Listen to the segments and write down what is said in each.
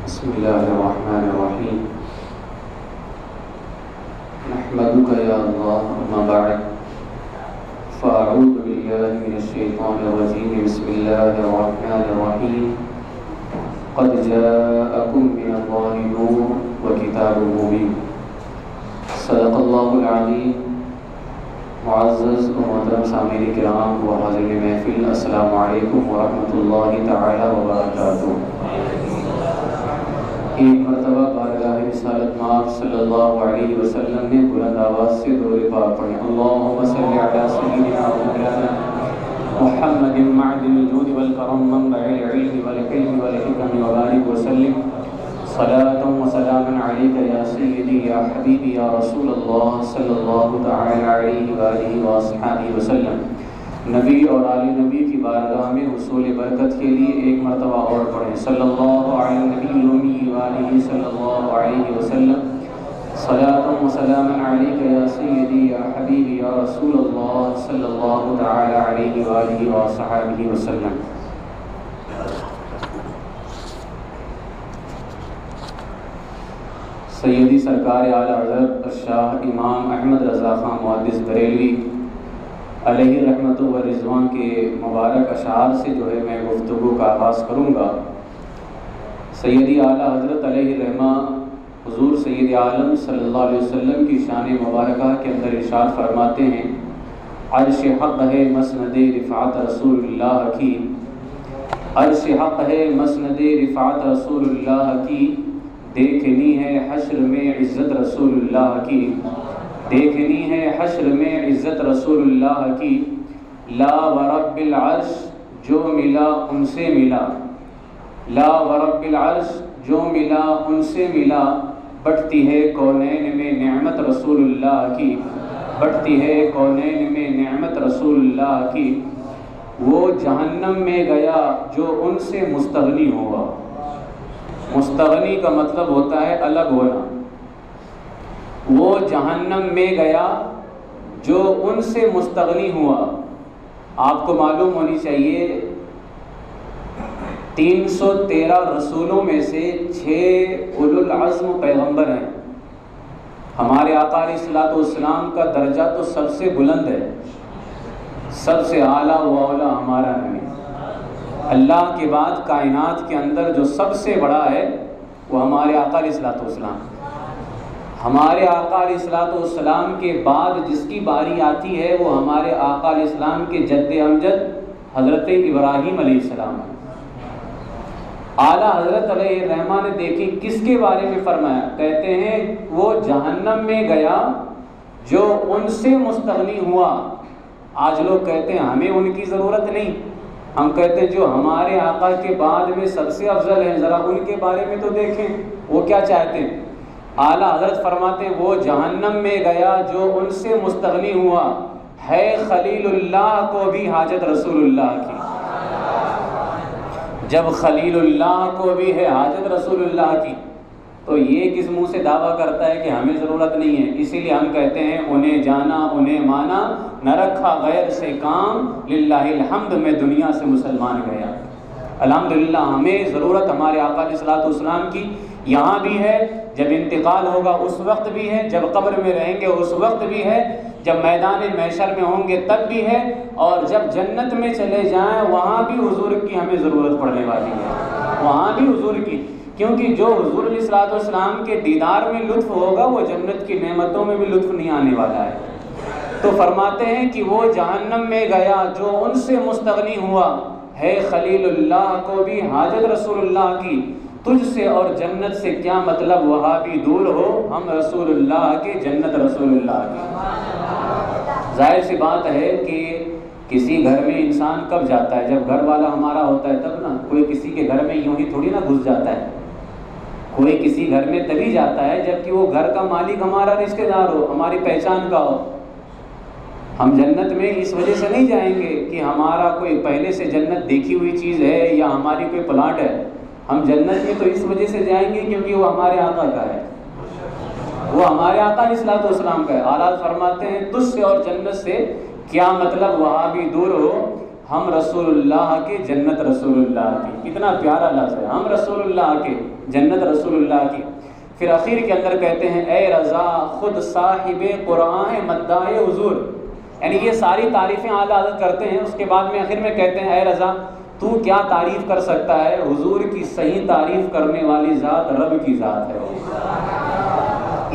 بسم الله الرحمن الرحيم. نحمدك يا الله أما بعد فأعوذ بالله من الشيطان الرجيم. بسم الله الرحمن الرحيم. قد جاءكم من الله نور وكتاب مبين. صدق الله العظيم. معزز و محترم سامعین کرام و حاضرین محفل، السلام علیکم ورحمۃ اللہ تعالی وبرکاتہ. ایک مرتبہ بارگاہ رسالت مآب صلی اللہ علیہ وسلم نے بلند آواز سے درود پاک پڑھیں. اللہم صل علی سیدنا مولانا محمد معدن الجود والکرم منبع العلم والحلم والحکم وبارک وسلم صلاۃ و سلام علیک یا سیدی یا حبیبی یا رسول اللہ صلی اللہ تعالی علیہ وآلہ وصحبہ وسلم. نبی اور آل نبی کی بارگاہ میں حصول برکت کے لیے ایک مرتبہ اور پڑھیں. صلی اللہ علی نبی الامی وآلہ صلی اللہ علیہ وسلم. صلاۃ و سلام علیک یا سیدی یا حبیبی یا رسول اللہ صلی اللہ تعالی علیہ وآلہ وصحبہ وسلم. سیدی سرکار اعلیٰ حضرت شاہ امام احمد رضا خان محدث بریلوی علیہ رحمت و رضوان کے مبارک اشعار سے میں گفتگو کا آغاز کروں گا. سیدی اعلیٰ حضرت علیہ رحمہ حضور سید عالم صلی اللہ علیہ وسلم کی شان مبارکہ کے اندر ارشاد فرماتے ہیں: عرش حق ہے مسند رفعت رسول اللہ کی، عرش حق ہے مسند رفعت رسول اللہ کی، دیکھنی ہے حشر میں عزت رسول اللہ کی، دیکھنی ہے حشر میں عزت رسول اللہ کی. لا ورب العرش جو ملا ان سے ملا، لا ورب العرش جو ملا ان سے ملا، بٹتی ہے کونین میں نعمت رسول اللہ کی، بٹتی ہے کونین میں نعمت رسول اللہ کی. وہ جہنم میں گیا جو ان سے مستغنی ہوا. مستغنی کا مطلب ہوتا ہے الگ ہونا. وہ جہنم میں گیا جو ان سے مستغنی ہوا. آپ کو معلوم ہونی چاہیے 313 رسولوں میں سے 6 اولو العزم پیغمبر ہیں. ہمارے آقا علیہ الصلوۃ والسلام کا درجہ تو سب سے بلند ہے، سب سے اعلیٰ و اولیٰ ہمارا نبی. اللہ کے بعد کائنات کے اندر جو سب سے بڑا ہے وہ ہمارے آقا علیہ الصلوۃ والسلام. ہمارے آقا علیہ الصلوۃ والسلام کے بعد جس کی باری آتی ہے وہ ہمارے آقا علیہ السلام کے جد امجد حضرت ابراہیم علیہ السلام. اعلیٰ حضرت علیہ الرحمہ نے دیکھی کس کے بارے میں فرمایا، کہتے ہیں وہ جہنم میں گیا جو ان سے مستغنی ہوا. آج لوگ کہتے ہیں ہمیں ان کی ضرورت نہیں. ہم کہتے ہیں جو ہمارے آقا کے بعد میں سب سے افضل ہیں ذرا ان کے بارے میں تو دیکھیں وہ کیا چاہتے ہیں. اعلیٰ حضرت فرماتے ہیں وہ جہنم میں گیا جو ان سے مستغنی ہوا. ہے خلیل اللہ کو بھی حاجت رسول اللہ کی. جب خلیل اللہ کو بھی ہے حاجت رسول اللہ کی تو یہ کس منہ سے دعویٰ کرتا ہے کہ ہمیں ضرورت نہیں ہے. اسی لیے ہم کہتے ہیں انہیں جانا انہیں مانا، نہ رکھا غیر سے کام، للہ الحمد میں دنیا سے مسلمان گیا. الحمدللہ ہمیں ضرورت ہمارے آقا علیہ الصلوۃ والسلام کی یہاں بھی ہے، جب انتقال ہوگا اس وقت بھی ہے، جب قبر میں رہیں گے اس وقت بھی ہے، جب میدان محشر میں ہوں گے تب بھی ہے، اور جب جنت میں چلے جائیں وہاں بھی حضور کی ہمیں ضرورت پڑنے والی ہے، وہاں بھی حضور کی. کیونکہ جو حضور علیہ الصلوۃ والسلام کے دیدار میں لطف ہوگا وہ جنت کی نعمتوں میں بھی لطف نہیں آنے والا ہے. تو فرماتے ہیں کہ وہ جہنم میں گیا جو ان سے مستغنی ہوا. ہے خلیل اللہ کو بھی حاجت رسول اللہ کی. تجھ سے اور جنت سے کیا مطلب وہاں بھی دور ہو، ہم رسول اللہ کے جنت رسول اللہ کی. ظاہر سی بات ہے کہ کسی گھر میں انسان کب جاتا ہے، جب گھر والا ہمارا ہوتا ہے تب نا. کوئی کسی کے گھر میں یوں ہی تھوڑی نا گھس جاتا ہے. کوئی کسی گھر میں تبھی جاتا ہے جب کہ وہ گھر کا مالک ہمارا رشتہ دار ہو، ہماری پہچان کا ہو. ہم جنت میں اس وجہ سے نہیں جائیں گے کہ ہمارا کوئی پہلے سے جنت دیکھی ہوئی چیز ہے یا ہماری کوئی پلاٹ ہے. ہم جنت میں تو اس وجہ سے جائیں گے کیونکہ وہ ہمارے آقا کا ہے، وہ ہمارے آقا علیہ الصلوۃ والسلام کا ہے. اعلیٰ فرماتے ہیں تجھ سے اور جنت سے کیا مطلب وہاں بھی دور ہو، ہم رسول اللہ کے جنت رسول اللہ کی. کتنا پیارا لفظ ہے, ہم رسول اللہ کے جنت رسول اللہ کی. پھر اخیر کے اندر کہتے ہیں اے رضا خود صاحب قرآن مداح حضور, یعنی یہ ساری تعریفیں اعلیٰ حضرت کرتے ہیں. اس کے بعد میں آخر میں کہتے ہیں اے رضا تو کیا تعریف کر سکتا ہے, حضور کی صحیح تعریف کرنے والی ذات رب کی ذات ہے.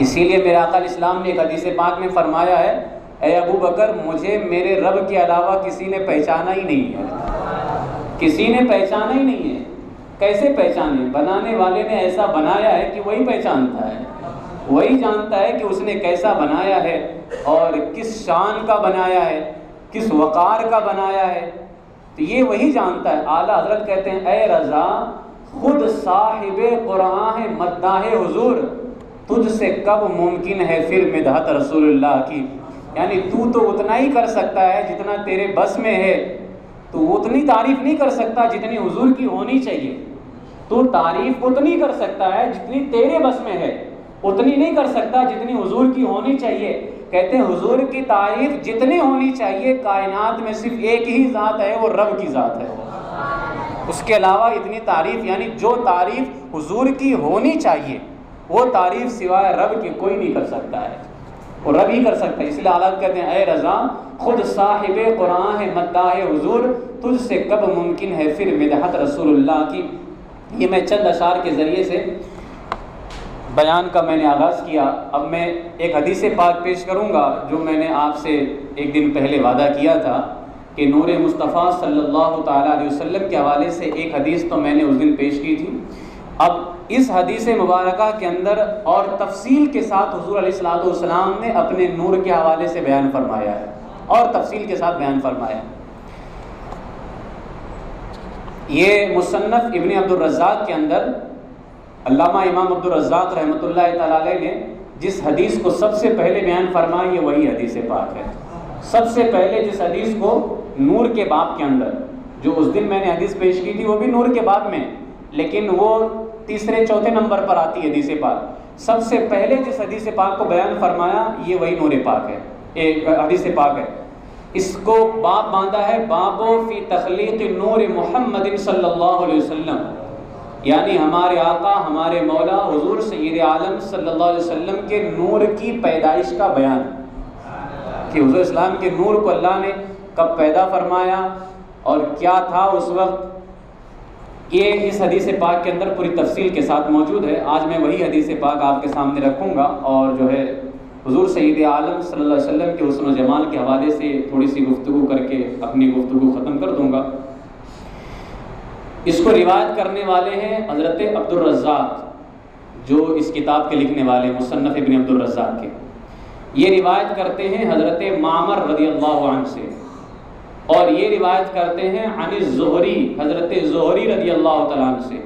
اسی لیے میرے آقا الاسلام نے ایک حدیث پاک میں فرمایا ہے اے ابو بکر مجھے میرے رب کے علاوہ کسی نے پہچانا ہی نہیں ہے, کسی نے پہچانا ہی نہیں ہے. کیسے پہچانے؟ بنانے والے نے ایسا بنایا ہے کہ وہی پہچانتا ہے, وہی جانتا ہے کہ اس نے کیسا بنایا ہے اور کس شان کا بنایا ہے, کس وقار کا بنایا ہے, تو یہ وہی جانتا ہے. اعلیٰ حضرت کہتے ہیں اے رضا خود صاحب قرآن مداح حضور تجھ سے کب ممکن ہے پھر مدحت رسول اللہ کی. یعنی تو اتنا ہی کر سکتا ہے جتنا تیرے بس میں ہے, تو اتنی تعریف نہیں کر سکتا جتنی حضور کی ہونی چاہیے. تو تعریف اتنی کر سکتا ہے جتنی تیرے بس میں ہے, اتنی نہیں کر سکتا جتنی حضور کی ہونی چاہیے. کہتے ہیں حضور کی تعریف جتنی ہونی چاہیے, کائنات میں صرف ایک ہی ذات ہے, وہ رب کی ذات ہے. اس کے علاوہ اتنی تعریف, یعنی جو تعریف حضور کی ہونی چاہیے وہ تعریف سوائے رب کے کوئی نہیں کر سکتا ہے, وہ رب ہی کر سکتا ہے. اس لیے اعلیٰ کہتے ہیں اے رضا خود صاحب قرآن مداح حضور تجھ سے کب ممکن ہے پھر مدحت رسول اللہ کی. یہ میں چند اشعار کے ذریعے سے بیان کا میں نے آغاز کیا. اب میں ایک حدیث پاک پیش کروں گا جو میں نے آپ سے ایک دن پہلے وعدہ کیا تھا کہ نور مصطفیٰ صلی اللہ تعالیٰ علیہ وسلم کے حوالے سے ایک حدیث تو میں نے اس دن پیش کی تھی. اب اس حدیث مبارکہ کے اندر اور تفصیل کے ساتھ حضور علیہ الصلوۃ والسلام نے اپنے نور کے حوالے سے بیان فرمایا ہے, اور تفصیل کے ساتھ بیان فرمایا. یہ مصنف ابن عبد الرزاق کے اندر علامہ امام عبد الرزاق رحمۃ اللہ تعالی علیہ نے جس حدیث کو سب سے پہلے بیان فرمائی, یہ وہی حدیث پاک ہے. سب سے پہلے جس حدیث کو نور کے باب کے اندر, جو اس دن میں نے حدیث پیش کی تھی وہ بھی نور کے باب میں, لیکن وہ تیسرے چوتھے نمبر پر آتی ہے حدیث پاک. سب سے پہلے جس حدیث پاک کو بیان فرمایا یہ وہی نور پاک ہے, ایک حدیث پاک ہے. اس کو باب باندھا ہے بابو فی تخلیق نور محمد صلی اللہ علیہ وسلم, یعنی ہمارے آقا ہمارے مولا حضور سید عالم صلی اللہ علیہ وسلم کے نور کی پیدائش کا بیان, کہ حضور اسلام کے نور کو اللہ نے کب پیدا فرمایا اور کیا تھا اس وقت. یہ اس حدیث پاک کے اندر پوری تفصیل کے ساتھ موجود ہے. آج میں وہی حدیث پاک آپ کے سامنے رکھوں گا اور جو ہے حضور سید عالم صلی اللہ علیہ وسلم کے حسن و جمال کے حوالے سے تھوڑی سی گفتگو کر کے اپنی گفتگو ختم کر دوں گا. اس کو روایت کرنے والے ہیں حضرت عبد الرزاق, جو اس کتاب کے لکھنے والے مصنف ابن عبد الرزاق کے. یہ روایت کرتے ہیں حضرت معمر رضی اللہ عنہ سے, اور یہ روایت کرتے ہیں عن الزہری حضرت زہری رضی اللہ تعالیٰ عنہ سے,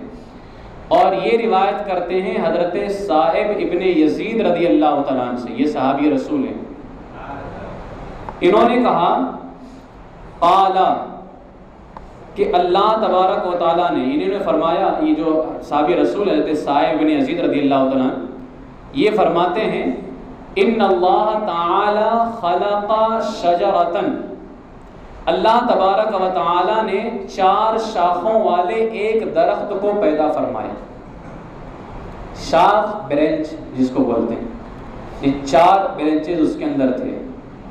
اور یہ روایت کرتے ہیں حضرت صاحب ابن یزید رضی اللہ تعالیٰ عنہ سے. یہ صحابی رسول ہیں. انہوں نے کہا قال کہ اللہ تبارک و تعالیٰ نے, انہوں نے فرمایا, یہ جو صحابی رسول حضرت صاحب ابن یزید رضی اللہ تعالیٰ عنہ یہ فرماتے ہیں ان اللہ تعالی خلق شجرتن, اللہ تبارک و تعالیٰ نے 4 شاخوں والے ایک درخت کو پیدا فرمایا. شاخ برنچ جس کو بولتے ہیں, یہ 4 برنچز اس کے اندر تھے.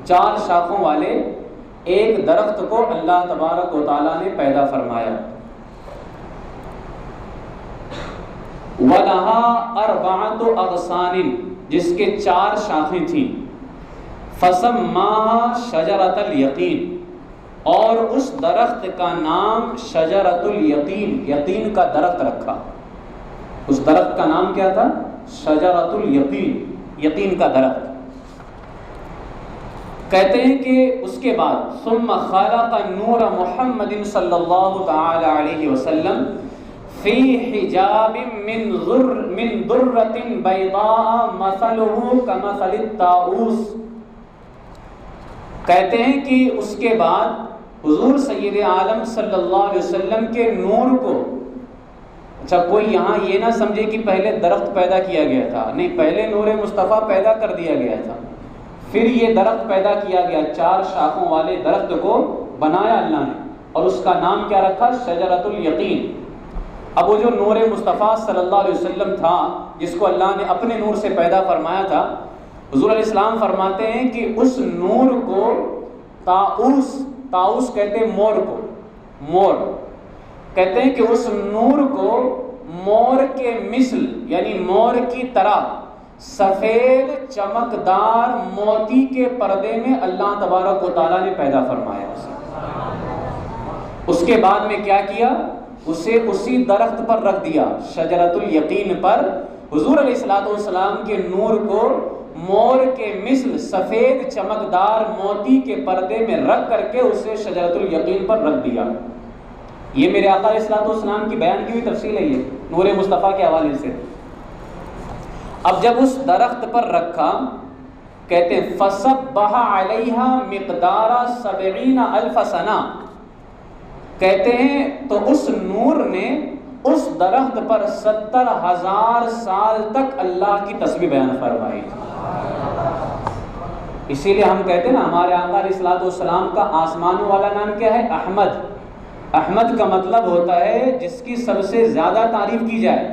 4 شاخوں والے ایک درخت کو اللہ تبارک و تعالیٰ نے پیدا فرمایا. وَلَهَا أَرْبَعَةُ أَغْصَانٍ, جس کے 4 شاخیں تھیں. فَسَمَّاهَا شَجَرَةَ الْيَقِينِ, اور اس درخت کا نام شجرۃ الیقین, یقین کا درخت رکھا. اس درخت کا نام کیا تھا؟ شجرۃ الیقین, یقین کا درخت. کہتے ہیں کہ اس کے بعد ثم خلق نور محمد صلی اللہ تعالی علیہ وسلم فی حجاب من درۃ بیضاء مثلہ کمثل الطاؤس. کہتے ہیں کہ اس کے بعد حضور سید عالم صلی اللہ علیہ وسلم کے نور کو, اچھا کوئی یہاں یہ نہ سمجھے کہ پہلے درخت پیدا کیا گیا تھا, نہیں, پہلے نور مصطفیٰ پیدا کر دیا گیا تھا, پھر یہ درخت پیدا کیا گیا. 4 شاخوں والے درخت کو بنایا اللہ نے, اور اس کا نام کیا رکھا؟ شجرۃ الیقین۔ اب وہ جو نور مصطفیٰ صلی اللہ علیہ وسلم تھا، جس کو اللہ نے اپنے نور سے پیدا فرمایا تھا، حضور علیہ السلام فرماتے ہیں کہ اس نور کو طاؤس کہتے ہیں مور کو، مور کہتے ہیں کہ اس نور کو مور کے مثل یعنی مور کی طرح سفید چمکدار موتی کے پردے میں اللہ تبارک و تعالیٰ نے پیدا فرمایا۔ اس کے بعد میں کیا کیا؟ اسے اسی درخت پر رکھ دیا، شجرۃ الیقین پر۔ حضور علیہ الصلوۃ والسلام کے نور کو مور کے مثل سفید چمکدار موتی کے پردے میں رکھ کر کے اسے شجرۃ الیقین پر رکھ دیا۔ یہ میرے آقا علیہ الصلوۃ والسلام کی بیان کی ہوئی تفصیل ہے، یہ نور مصطفیٰ کے حوالے سے۔ اب جب اس درخت پر رکھا، کہتے ہیں فَصَبَّحَ عَلَيْهَا مِقْدَارَ 70,000 سنہ، کہتے ہیں تو اس نور نے اس درخت پر 70,000 سال تک اللہ کی تسبیح بیان فرمائی۔ اسی لیے ہم کہتے ہیں نا، ہمارے آقا علیہ الصلوۃ والسلام کا آسمانوں والا نام کیا ہے؟ احمد۔ احمد کا مطلب ہوتا ہے جس کی سب سے زیادہ تعریف کی جائے،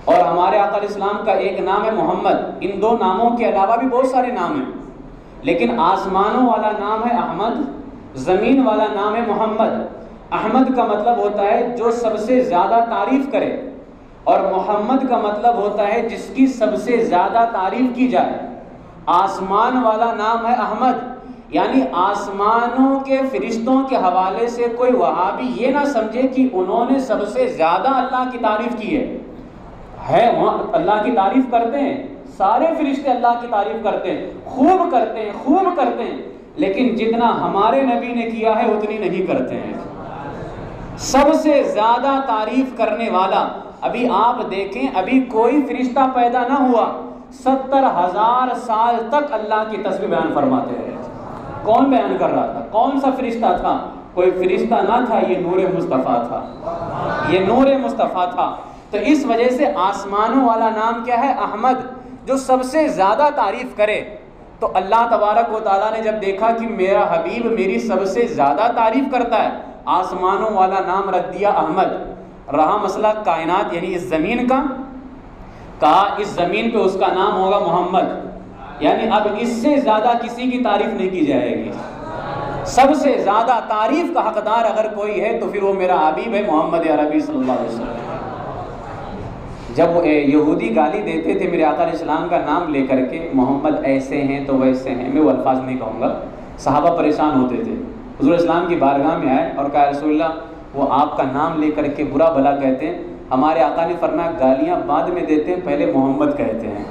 اور ہمارے آقا علیہ السلام کا ایک نام ہے محمد۔ ان دو ناموں کے علاوہ بھی بہت سارے نام ہیں، لیکن آسمانوں والا نام ہے احمد، زمین والا نام ہے محمد۔ احمد کا مطلب ہوتا ہے جو سب سے زیادہ تعریف کرے، اور محمد کا مطلب ہوتا ہے جس کی سب سے زیادہ تعریف کی جائے۔ آسمان والا نام ہے احمد، یعنی آسمانوں کے فرشتوں کے حوالے سے کوئی وہابی یہ نہ سمجھے کہ انہوں نے سب سے زیادہ اللہ کی تعریف کی ہے وہاں اللہ کی تعریف کرتے ہیں، سارے فرشتے اللہ کی تعریف کرتے ہیں، خوب کرتے ہیں، خوب کرتے ہیں، لیکن جتنا ہمارے نبی نے کیا ہے اتنی نہیں کرتے ہیں۔ سب سے زیادہ تعریف کرنے والا، ابھی آپ دیکھیں ابھی کوئی فرشتہ پیدا نہ ہوا، 70,000 سال تک اللہ کی تسبیح بیان فرماتے رہے۔ کون بیان کر رہا تھا؟ کون سا فرشتہ تھا؟ کوئی فرشتہ نہ تھا، یہ نور مصطفیٰ تھا، یہ نور مصطفیٰ تھا۔ تو اس وجہ سے آسمانوں والا نام کیا ہے؟ احمد، جو سب سے زیادہ تعریف کرے۔ تو اللہ تبارک و تعالیٰ نے جب دیکھا کہ میرا حبیب میری سب سے زیادہ تعریف کرتا ہے، آسمانوں والا نام رکھ دیا احمد۔ رہا مسئلہ کائنات یعنی اس زمین کا، کہا اس زمین پہ اس کا نام ہوگا محمد، یعنی اب اس سے زیادہ کسی کی تعریف نہیں کی جائے گی۔ سب سے زیادہ تعریف کا حقدار اگر کوئی ہے تو پھر وہ میرا حبیب ہے محمد عربی صلی اللہ علیہ وسلم۔ جب یہودی گالی دیتے تھے میرے آقا علیہ السلام کا نام لے کر کے، محمد ایسے ہیں تو ویسے ہیں، میں وہ الفاظ نہیں کہوں گا، صحابہ پریشان ہوتے تھے، حضور اسلام کی بارگاہ میں آئے اور کہا رسول اللہ وہ آپ کا نام لے کر کے برا بھلا کہتے ہیں۔ ہمارے آقا نے فرمایا گالیاں بعد میں دیتے ہیں، پہلے محمد کہتے ہیں،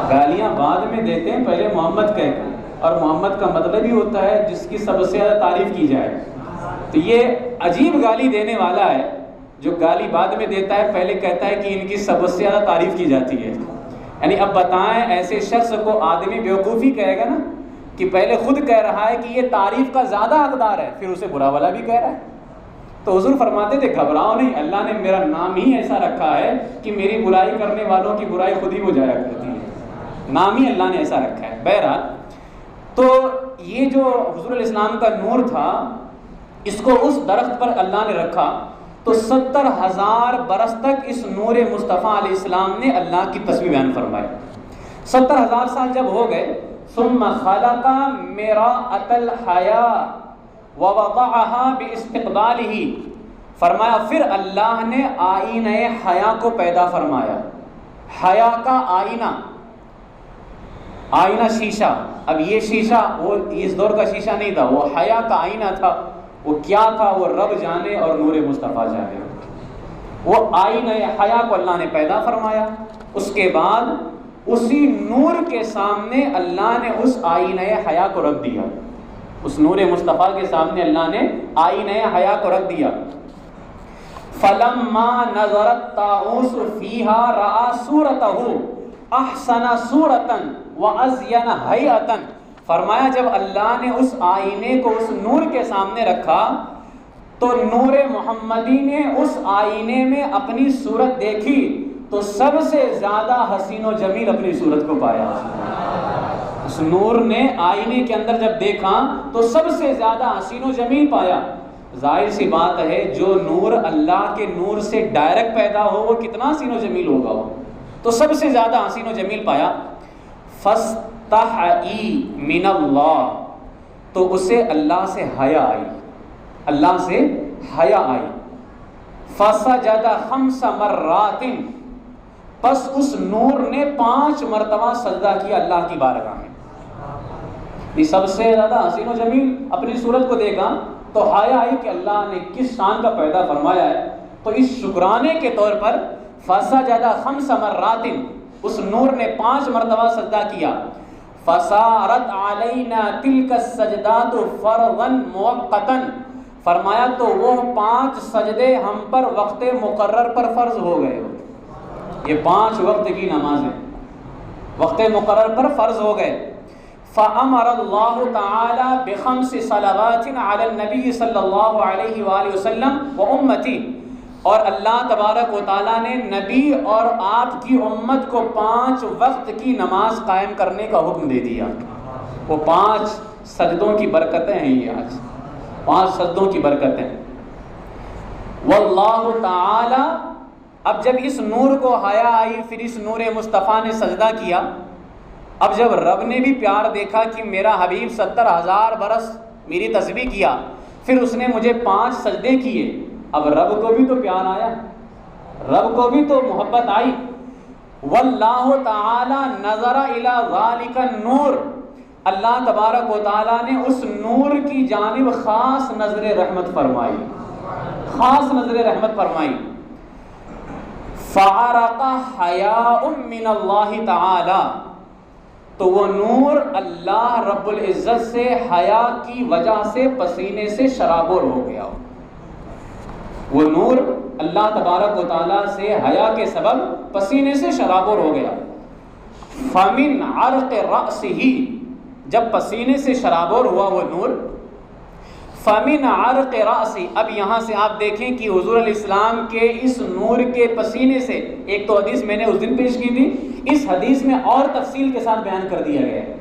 گالیاں بعد میں دیتے ہیں، پہلے محمد کہتے ہیں، اور محمد کا مطلب ہی ہوتا ہے جس کی سب سے زیادہ تعریف کی جائے۔ تو یہ عجیب گالی دینے والا ہے جو گالی بعد میں دیتا ہے، پہلے کہتا ہے کہ ان کی سب سے زیادہ تعریف کی جاتی ہے۔ یعنی اب بتائیں ایسے شخص کو آدمی بیوقوفی کہے گا نا کہ پہلے خود کہہ رہا ہے کہ یہ تعریف کا زیادہ حقدار ہے، پھر اسے برا بھلا بھی کہہ رہا ہے۔ تو حضور فرماتے تھے گھبراؤ نہیں، اللہ نے میرا نام ہی ایسا رکھا ہے کہ میری برائی کرنے والوں کی برائی خود ہی ہو جایا کرتی ہے، نام ہی اللہ نے ایسا رکھا ہے۔ بہرحال تو یہ جو حضور علیہ السلام کا نور تھا، اس کو اس درخت پر اللہ نے رکھا، تو 70,000 برس تک اس نور مصطفیٰ علیہ السلام نے اللہ کی تسبیح بیان فرمائی۔ 70,000 سال جب ہو گئے، ثم خلق مراءۃ الحیاء ووضعها باستقبالہ، فرمایا پھر اللہ نے آئینہ حیا کو پیدا فرمایا۔ حیا کا آئینہ، آئینہ شیشہ، اب یہ شیشہ وہ اس دور کا شیشہ نہیں تھا، وہ حیا کا آئینہ تھا۔ وہ کیا تھا وہ رب جانے اور نور مصطفیٰ جانے۔ وہ آئینہ حیا کو اللہ نے پیدا فرمایا، اس کے بعد اسی نور کے سامنے اللہ نے اس آئینہ حیا کو رکھ دیا، اس نور مصطفیٰ کے سامنے اللہ نے آئینہ حیا کو رکھ دیا۔ فلما نظرت طاؤس فیہا رأى صورتہ احسن صورتا وازین ہیئتا، فرمایا جب اللہ نے اس آئینے کو اس نور کے سامنے رکھا تو نور محمدی نے اس آئینے میں اپنی صورت دیکھی تو سب سے زیادہ حسین و جمیل اپنی صورت کو پایا، اس نور نے آئینے کے اندر جب دیکھا تو سب سے زیادہ حسین و جمیل پایا۔ ظاہر سی بات ہے جو نور اللہ کے نور سے ڈائریکٹ پیدا ہو وہ کتنا حسین و جمیل ہوگا، وہ تو سب سے زیادہ حسین و جمیل پایا۔ فاستحئی من اللہ، تو اسے اللہ سے حیا آئی، اللہ سے حیا آئی۔ فسجد 5 مرات، پس اس نور نے 5 مرتبہ سجدہ کیا اللہ کی بارگاہ میں۔ یہ سب سے زیادہ حسین و جمیل اپنی صورت کو دیکھا تو حیا آئی کہ اللہ نے کس شان کا پیدا فرمایا ہے، تو اس شکرانے کے طور پر فسجد 5 مرات، اس نور نے 5 مرتبہ سجدہ کیا۔ فصارت علینا تلک السجدات فرضا موقتا، فرمایا تو وہ 5 سجدے ہم پر وقت مقرر پر فرض ہو گئے۔ یہ 5 وقت کی نمازیں وقت مقرر پر فرض ہو گئے۔ فأمر اللہ تعالی ب5 صلوات علی النبی صلی اللہ علیہ وآلہ وسلم و امتی، اور اللہ تبارک و تعالیٰ نے نبی اور آپ کی امت کو 5 وقت کی نماز قائم کرنے کا حکم دے دیا۔ وہ 5 سجدوں کی برکتیں ہیں، یہ آج 5 سجدوں کی برکتیں۔ واللہ تعالی، اب جب اس نور کو حیا آئی، پھر اس نور مصطفیٰ نے سجدہ کیا، اب جب رب نے بھی پیار دیکھا کہ میرا حبیب 70,000 برس میری تسبیح کیا، پھر اس نے مجھے 5 سجدے کیے، اب رب کو بھی تو پیار آیا، رب کو بھی تو محبت آئی۔ واللہ تعالی نظر الی ذالک النور، اللہ تبارک و تعالیٰ نے اس نور کی جانب خاص نظر رحمت فرمائی، خاص نظر رحمت فرمائی۔ فعرق حیاء من اللہ تعالی، تو وہ نور اللہ رب العزت سے حیا کی وجہ سے پسینے سے شرابور ہو گیا۔ وہ نور اللہ تبارک و تعالیٰ سے حیا کے سبب پسینے سے شرابور ہو گیا۔ فمن عرق رأسہ، جب پسینے سے شرابور ہوا وہ نور، فمن عرق رأسہ، اب یہاں سے آپ دیکھیں کہ حضور علیہ السلام کے اس نور کے پسینے سے، ایک تو حدیث میں نے اس دن پیش کی تھی، اس حدیث میں اور تفصیل کے ساتھ بیان کر دیا گیا ہے۔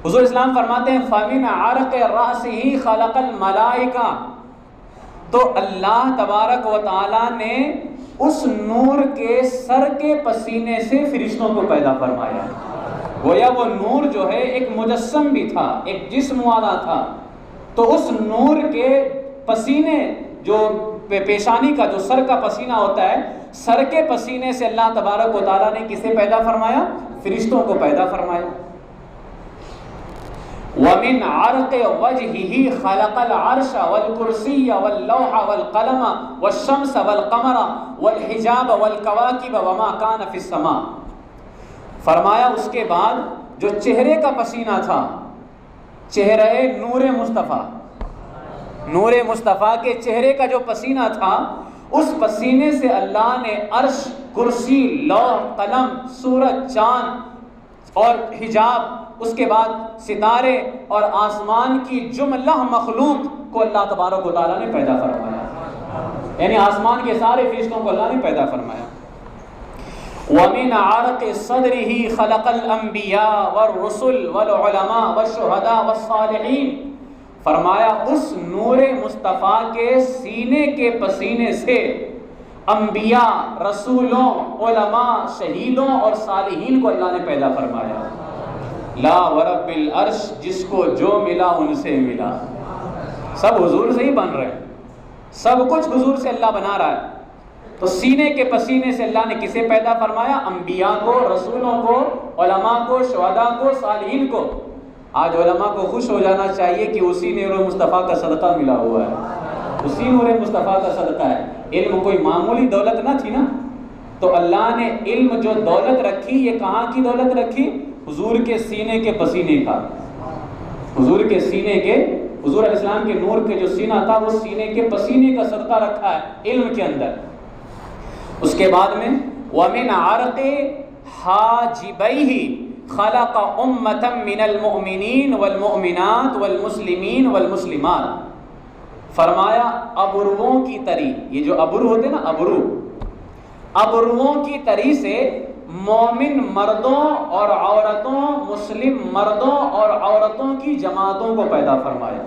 حضور اسلام فرماتے ہیں فَمِنْ عَرْقِ رَأْسِهِ خَلَقَ الْمَلَائِكَةَ، تو اللہ تبارک و تعالیٰ نے اس نور کے سر کے پسینے سے فرشتوں کو پیدا فرمایا۔ گویا وہ نور جو ہے ایک مجسم بھی تھا، ایک جسم والا تھا، تو اس نور کے پسینے، جو پیشانی کا جو سر کا پسینہ ہوتا ہے، سر کے پسینے سے اللہ تبارک و تعالیٰ نے کسے پیدا فرمایا؟ فرشتوں کو پیدا فرمایا۔ وَمِنْ عَرْقِ وَجْهِهِ خَلَقَ الْعَرْشَ وَالْكُرْسِيَّ وَاللَّوْحَ وَالْقَلَمَ وَالشَّمْسَ وَالْقَمَرَ وَالْحِجَابَ وَالْكَوَاكِبَ وَمَا كَانَ فِي السَّمَاءِ، فرمایا اس کے بعد جو چہرے کا پسینہ تھا، چہرہ نور مصطفیٰ، نور مصطفیٰ کے چہرے کا جو پسینہ تھا، اس پسینے سے اللہ نے عرش، کرسی، لوح، قلم، سورج، چاند اور حجاب، اس کے بعد ستارے اور آسمان کی جملہ مخلوق کو اللہ تبارک و تعالیٰ نے پیدا فرمایا، یعنی آسمان کے سارے فرشتوں کو اللہ نے پیدا فرمایا۔ وَمِنْ عَرْقِ صَدْرِهِ خَلَقَ الْأَنْبِيَاءَ وَالرُّسُلِ وَالْعُلَمَاءَ وَالشُّهَدَاءَ وَالصَّالِحِينَ، فرمایا اس نور مصطفیٰ کے سینے کے پسینے سے انبیاء، رسولوں، علماء، شہیدوں اور صالحین کو اللہ نے پیدا فرمایا۔ لا ورب العرش، جس کو جو ملا ان سے ملا، سب حضور سے ہی بن رہے ہیں، سب کچھ حضور سے اللہ بنا رہا ہے۔ تو سینے کے پسینے سے اللہ نے کسے پیدا فرمایا؟ انبیاء کو، رسولوں کو، علماء کو، شہداء کو، صالحین کو۔ آج علماء کو خوش ہو جانا چاہیے کہ اسی نور مصطفیٰ کا صدقہ ملا ہوا ہے، اسی نور مصطفیٰ کا صدقہ ہے۔ علم کوئی معمولی دولت نہ تھی نا، تو اللہ نے علم جو دولت رکھی، یہ کہاں کی دولت رکھی؟ حضور کے سینے کے پسینے کا، حضور کے سینے کے، حضور علیہ السلام کے نور کے جو سینہ تھا وہ سینے کے پسینے کا صدقہ رکھا ہے علم کے اندر۔ اس کے بعد میں وَمِنْ عَرْقِ حَاجِبَيْهِ خَلَقَ أُمَّةً مِّنَ الْمُؤْمِنِينَ وَالْمُؤْمِنَاتِ وَالْمُسْلِمِينَ وَالْمُسْلِمَاتِ، فرمایا ابرووں کی تری، یہ جو ابرو ہوتے نا، ابرووں کی تری سے مومن مردوں اور عورتوں، مسلم مردوں اور عورتوں کی جماعتوں کو پیدا فرمایا۔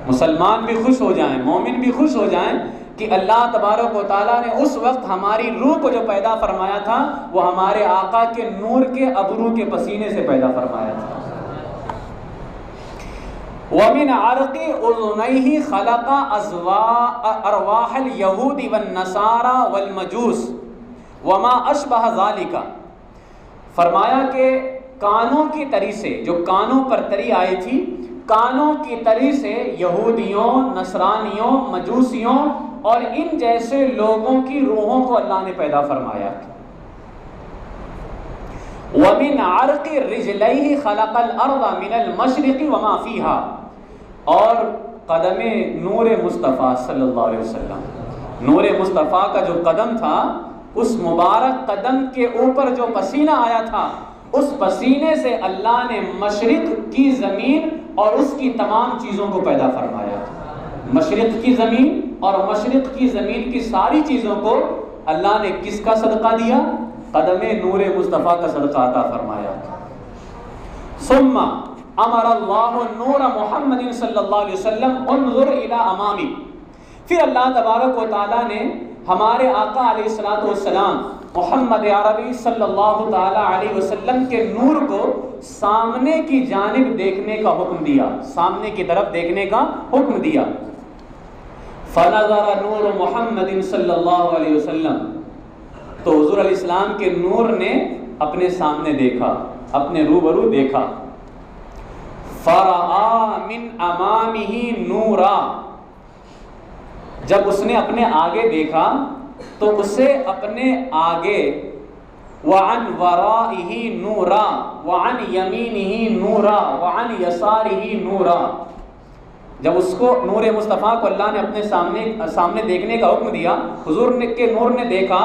مسلمان بھی خوش ہو جائیں، مومن بھی خوش ہو جائیں کہ اللہ تبارک و تعالیٰ نے اس وقت ہماری روح کو جو پیدا فرمایا تھا وہ ہمارے آقا کے نور کے ابرو کے پسینے سے پیدا فرمایا تھا۔ وَمِنْ عَرْقِ أُذُنَيْهِ خَلَقَ أَرْوَاحَ الْيَهُودِ وَالنَّصَارَى وَالْمَجُوسِ وَمَا أَشْبَهَ ذَلِكَ، فرمایا کہ کانوں کی تری سے، جو کانوں پر تری آئی تھی، کانوں کی تری سے یہودیوں، نصرانیوں، مجوسیوں اور ان جیسے لوگوں کی روحوں کو اللہ نے پیدا فرمایا۔ وَمِنْ عَرْقِ رِجْلَيْهِ خَلَقَ الْأَرْضَ مِنَ الْمَشْرِقِ وَمَا فِيهَا، اور قدم نور مصطفیٰ صلی اللہ علیہ وسلم، نور مصطفیٰ کا جو قدم تھا، اس مبارک قدم کے اوپر جو پسینہ آیا تھا، اس پسینے سے اللہ نے مشرق کی زمین اور اس کی تمام چیزوں کو پیدا فرمایا۔ مشرق کی زمین اور مشرق کی زمین کی ساری چیزوں کو اللہ نے کس کا صدقہ دیا؟ قدم نور مصطفیٰ کا صدقہ عطا فرمایا۔ ثم امر اللہ نور محمد صلی اللہ علیہ وسلم انظر الی امامی، پھر اللہ تبارک و تعالیٰ نے ہمارے آقا علیہ الصلوۃ والسلام محمد عربی صلی اللہ تعالیٰ علیہ وسلم کے نور کو سامنے کی جانب دیکھنے کا حکم دیا، سامنے کی طرف دیکھنے کا حکم دیا۔ فنظر نور محمد صلی اللہ علیہ وسلم، تو حضور علیہ السلام کے نور نے اپنے سامنے دیکھا، اپنے روبرو دیکھا۔ فرآ من امامہ نورا، جب اس نے اپنے آگے دیکھا تو اسے اپنے آگے، وعن ورائہ نورا وعن یمینہ نورا وعن یسارہ نورا، جب اس کو نور مصطفیٰ کو اللہ نے اپنے سامنے دیکھنے کا حکم دیا، حضور کے نور نے دیکھا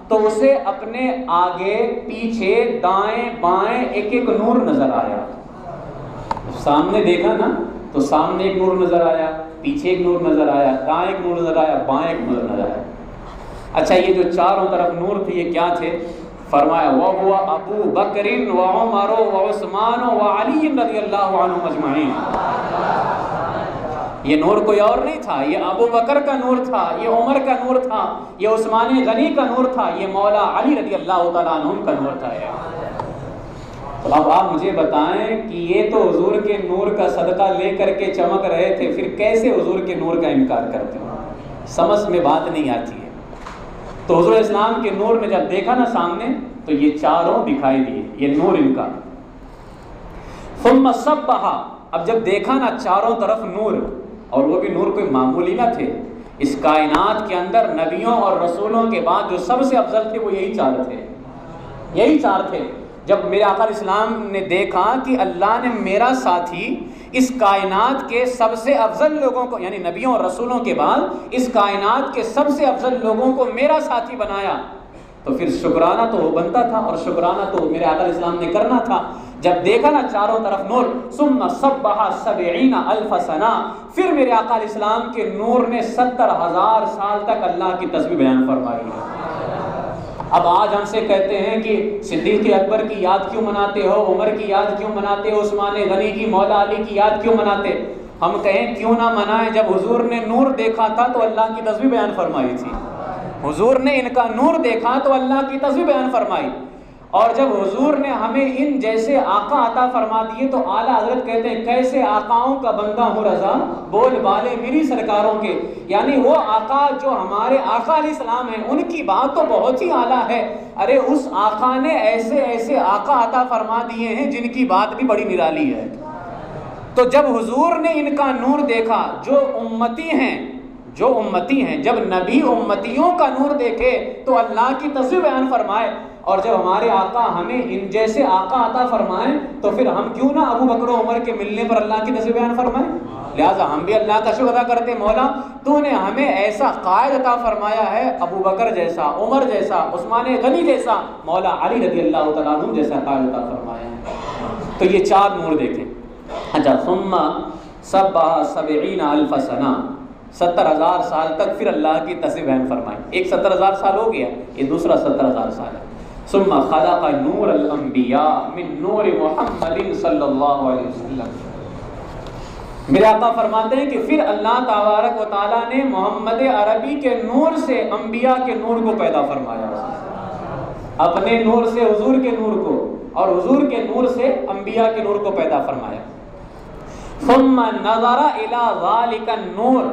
تو اسے اپنے آگے، پیچھے، دائیں بائیں ایک ایک نور نظر آیا۔ سامنے دیکھا نا تو سامنے ایک نور نظر آیا، پیچھے ایک نور نظر آیا، دائیں ایک نور نظر آیا، بائیں ایک نور نظر آیا۔ اچھا، یہ جو چاروں طرف نور تھے یہ کیا تھے؟ فرمایا وَهُوَ أَبُو بَكْرٍ وَعُمَرُ وَعُثْمَانُ وَعَلِيٌّ رضی اللہ عنہم اجمعین۔ یہ نور کوئی اور نہیں تھا، یہ ابو بکر کا نور تھا، یہ عمر کا نور تھا، یہ عثمان غنی کا نور تھا، یہ مولا علی رضی اللہ تعالیٰ عنہم کا نور تھا۔ تو اب آپ مجھے بتائیں کہ یہ تو حضور کے نور کا صدقہ لے کر کے چمک رہے تھے، پھر کیسے حضور کے نور کا انکار کرتے ہو؟ سمجھ میں بات نہیں آتی ہے۔ تو حضور اسلام کے نور نے جب دیکھا نا سامنے تو یہ چاروں دکھائی دیے، یہ نور ان کا۔ ثم صبح، اب جب دیکھا نا چاروں طرف نور، اور وہ بھی نور کوئی معمولی نہ تھے، اس کائنات کے اندر نبیوں اور رسولوں کے بعد جو سب سے افضل تھے وہ یہی چار تھے، یہی چار تھے۔ جب میرے آقا علیہ السلام نے دیکھا کہ اللہ نے میرا ساتھی اس کائنات کے سب سے افضل لوگوں کو، یعنی نبیوں اور رسولوں کے بعد اس کائنات کے سب سے افضل لوگوں کو میرا ساتھی بنایا، تو پھر شکرانہ تو وہ بنتا تھا، اور شکرانہ تو میرے آقا علیہ السلام نے کرنا تھا۔ جب دیکھا نا چاروں طرف نور، ثم صبح 70,000 سنہ، پھر میرے آقا علیہ السلام کے نور نے 70,000 سال تک اللہ کی تسبیح بیان فرمائی ہے۔ اب آج ہم سے کہتے ہیں کہ صدیق اکبر کی یاد کیوں مناتے ہو، عمر کی یاد کیوں مناتے ہو، عثمان غنی کی، مولا علی کی یاد کیوں مناتے؟ ہم کہیں کیوں نہ منائیں، جب حضور نے نور دیکھا تھا تو اللہ کی تسبیح بیان فرمائی تھی، حضور نے ان کا نور دیکھا تو اللہ کی تسبیح بیان فرمائی، اور جب حضور نے ہمیں ان جیسے آقا عطا فرما دیے تو اعلیٰ حضرت کہتے ہیں کیسے آقاؤں کا بندہ ہوں رضا، بول بالے میری سرکاروں کے، یعنی وہ آقا جو ہمارے آقا علیہ السلام ہیں ان کی بات تو بہت ہی اعلیٰ ہے، ارے اس آقا نے ایسے ایسے آقا عطا فرما دیے ہیں جن کی بات بھی بڑی نرالی ہے۔ تو جب حضور نے ان کا نور دیکھا، جو امتی ہیں جب نبی امتیوں کا نور دیکھے تو اللہ کی تسبیح بیان فرمائے، اور جب ہمارے آقا ہمیں ان جیسے آقا عطا فرمائیں تو پھر ہم کیوں نہ ابو بکر و عمر کے ملنے پر اللہ کی تسبیح بیان فرمائیں؟ لہٰذا ہم بھی اللہ کا شکر ادا کرتے، مولا تو نے ہمیں ایسا قائد عطا فرمایا ہے، ابو بکر جیسا، عمر جیسا، عثمان غنی جیسا، مولا علی رضی اللہ تعالیٰ عنہ جیسا قائد عطا فرمایا ہے۔ تو یہ چار نور دیکھیں۔ اچھا، ثم صبح 70,000 سنہ، 70,000 سال تک پھر اللہ کی تسبیح بیان فرمائی۔ ایک 70,000 سال ہو گیا، یہ دوسرا 70,000 سال ہے۔ ثم خلق نور الانبیاء من نور محمد صلی اللہ علیہ وسلم. میرے آقا فرماتے ہیں کہ پھر اللہ تبارک و تعالیٰ نے محمد عربی کے نور سے انبیاء کے نور کو پیدا فرمایا، اپنے نور سے حضور کے نور کو اور حضور کے نور سے انبیاء کے نور کو پیدا فرمایا. ثم نظر الى ذلك النور،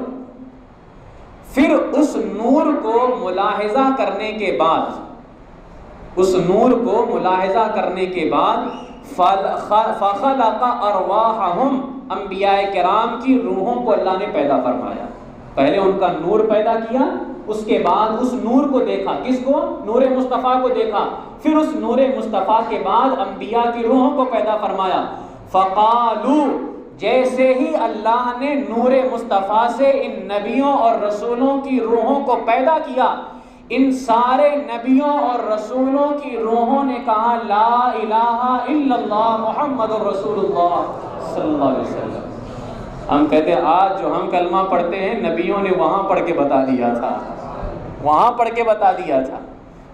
پھر اس نور کو ملاحظہ کرنے کے بعد، اس نور کو ملاحظہ کرنے کے بعد فخلق ارواحہم، انبیاء کرام کی روحوں کو اللہ نے پیدا فرمایا. پہلے ان کا نور پیدا کیا، اس کے بعد اس نور کو دیکھا، کس کو؟ نور مصطفیٰ کو دیکھا. پھر اس نور مصطفیٰ کے بعد انبیاء کی روحوں کو پیدا فرمایا. فقالو، جیسے ہی اللہ نے نور مصطفیٰ سے ان نبیوں اور رسولوں کی روحوں کو پیدا کیا، ان سارے نبیوں اور رسولوں کی روحوں نے کہا لا الہ الا اللہ محمد رسول اللہ صلی اللہ علیہ وسلم. ہم کہتے ہیں آج جو ہم کلمہ پڑھتے ہیں نبیوں نے وہاں پڑھ کے بتا دیا تھا، وہاں پڑھ کے بتا دیا تھا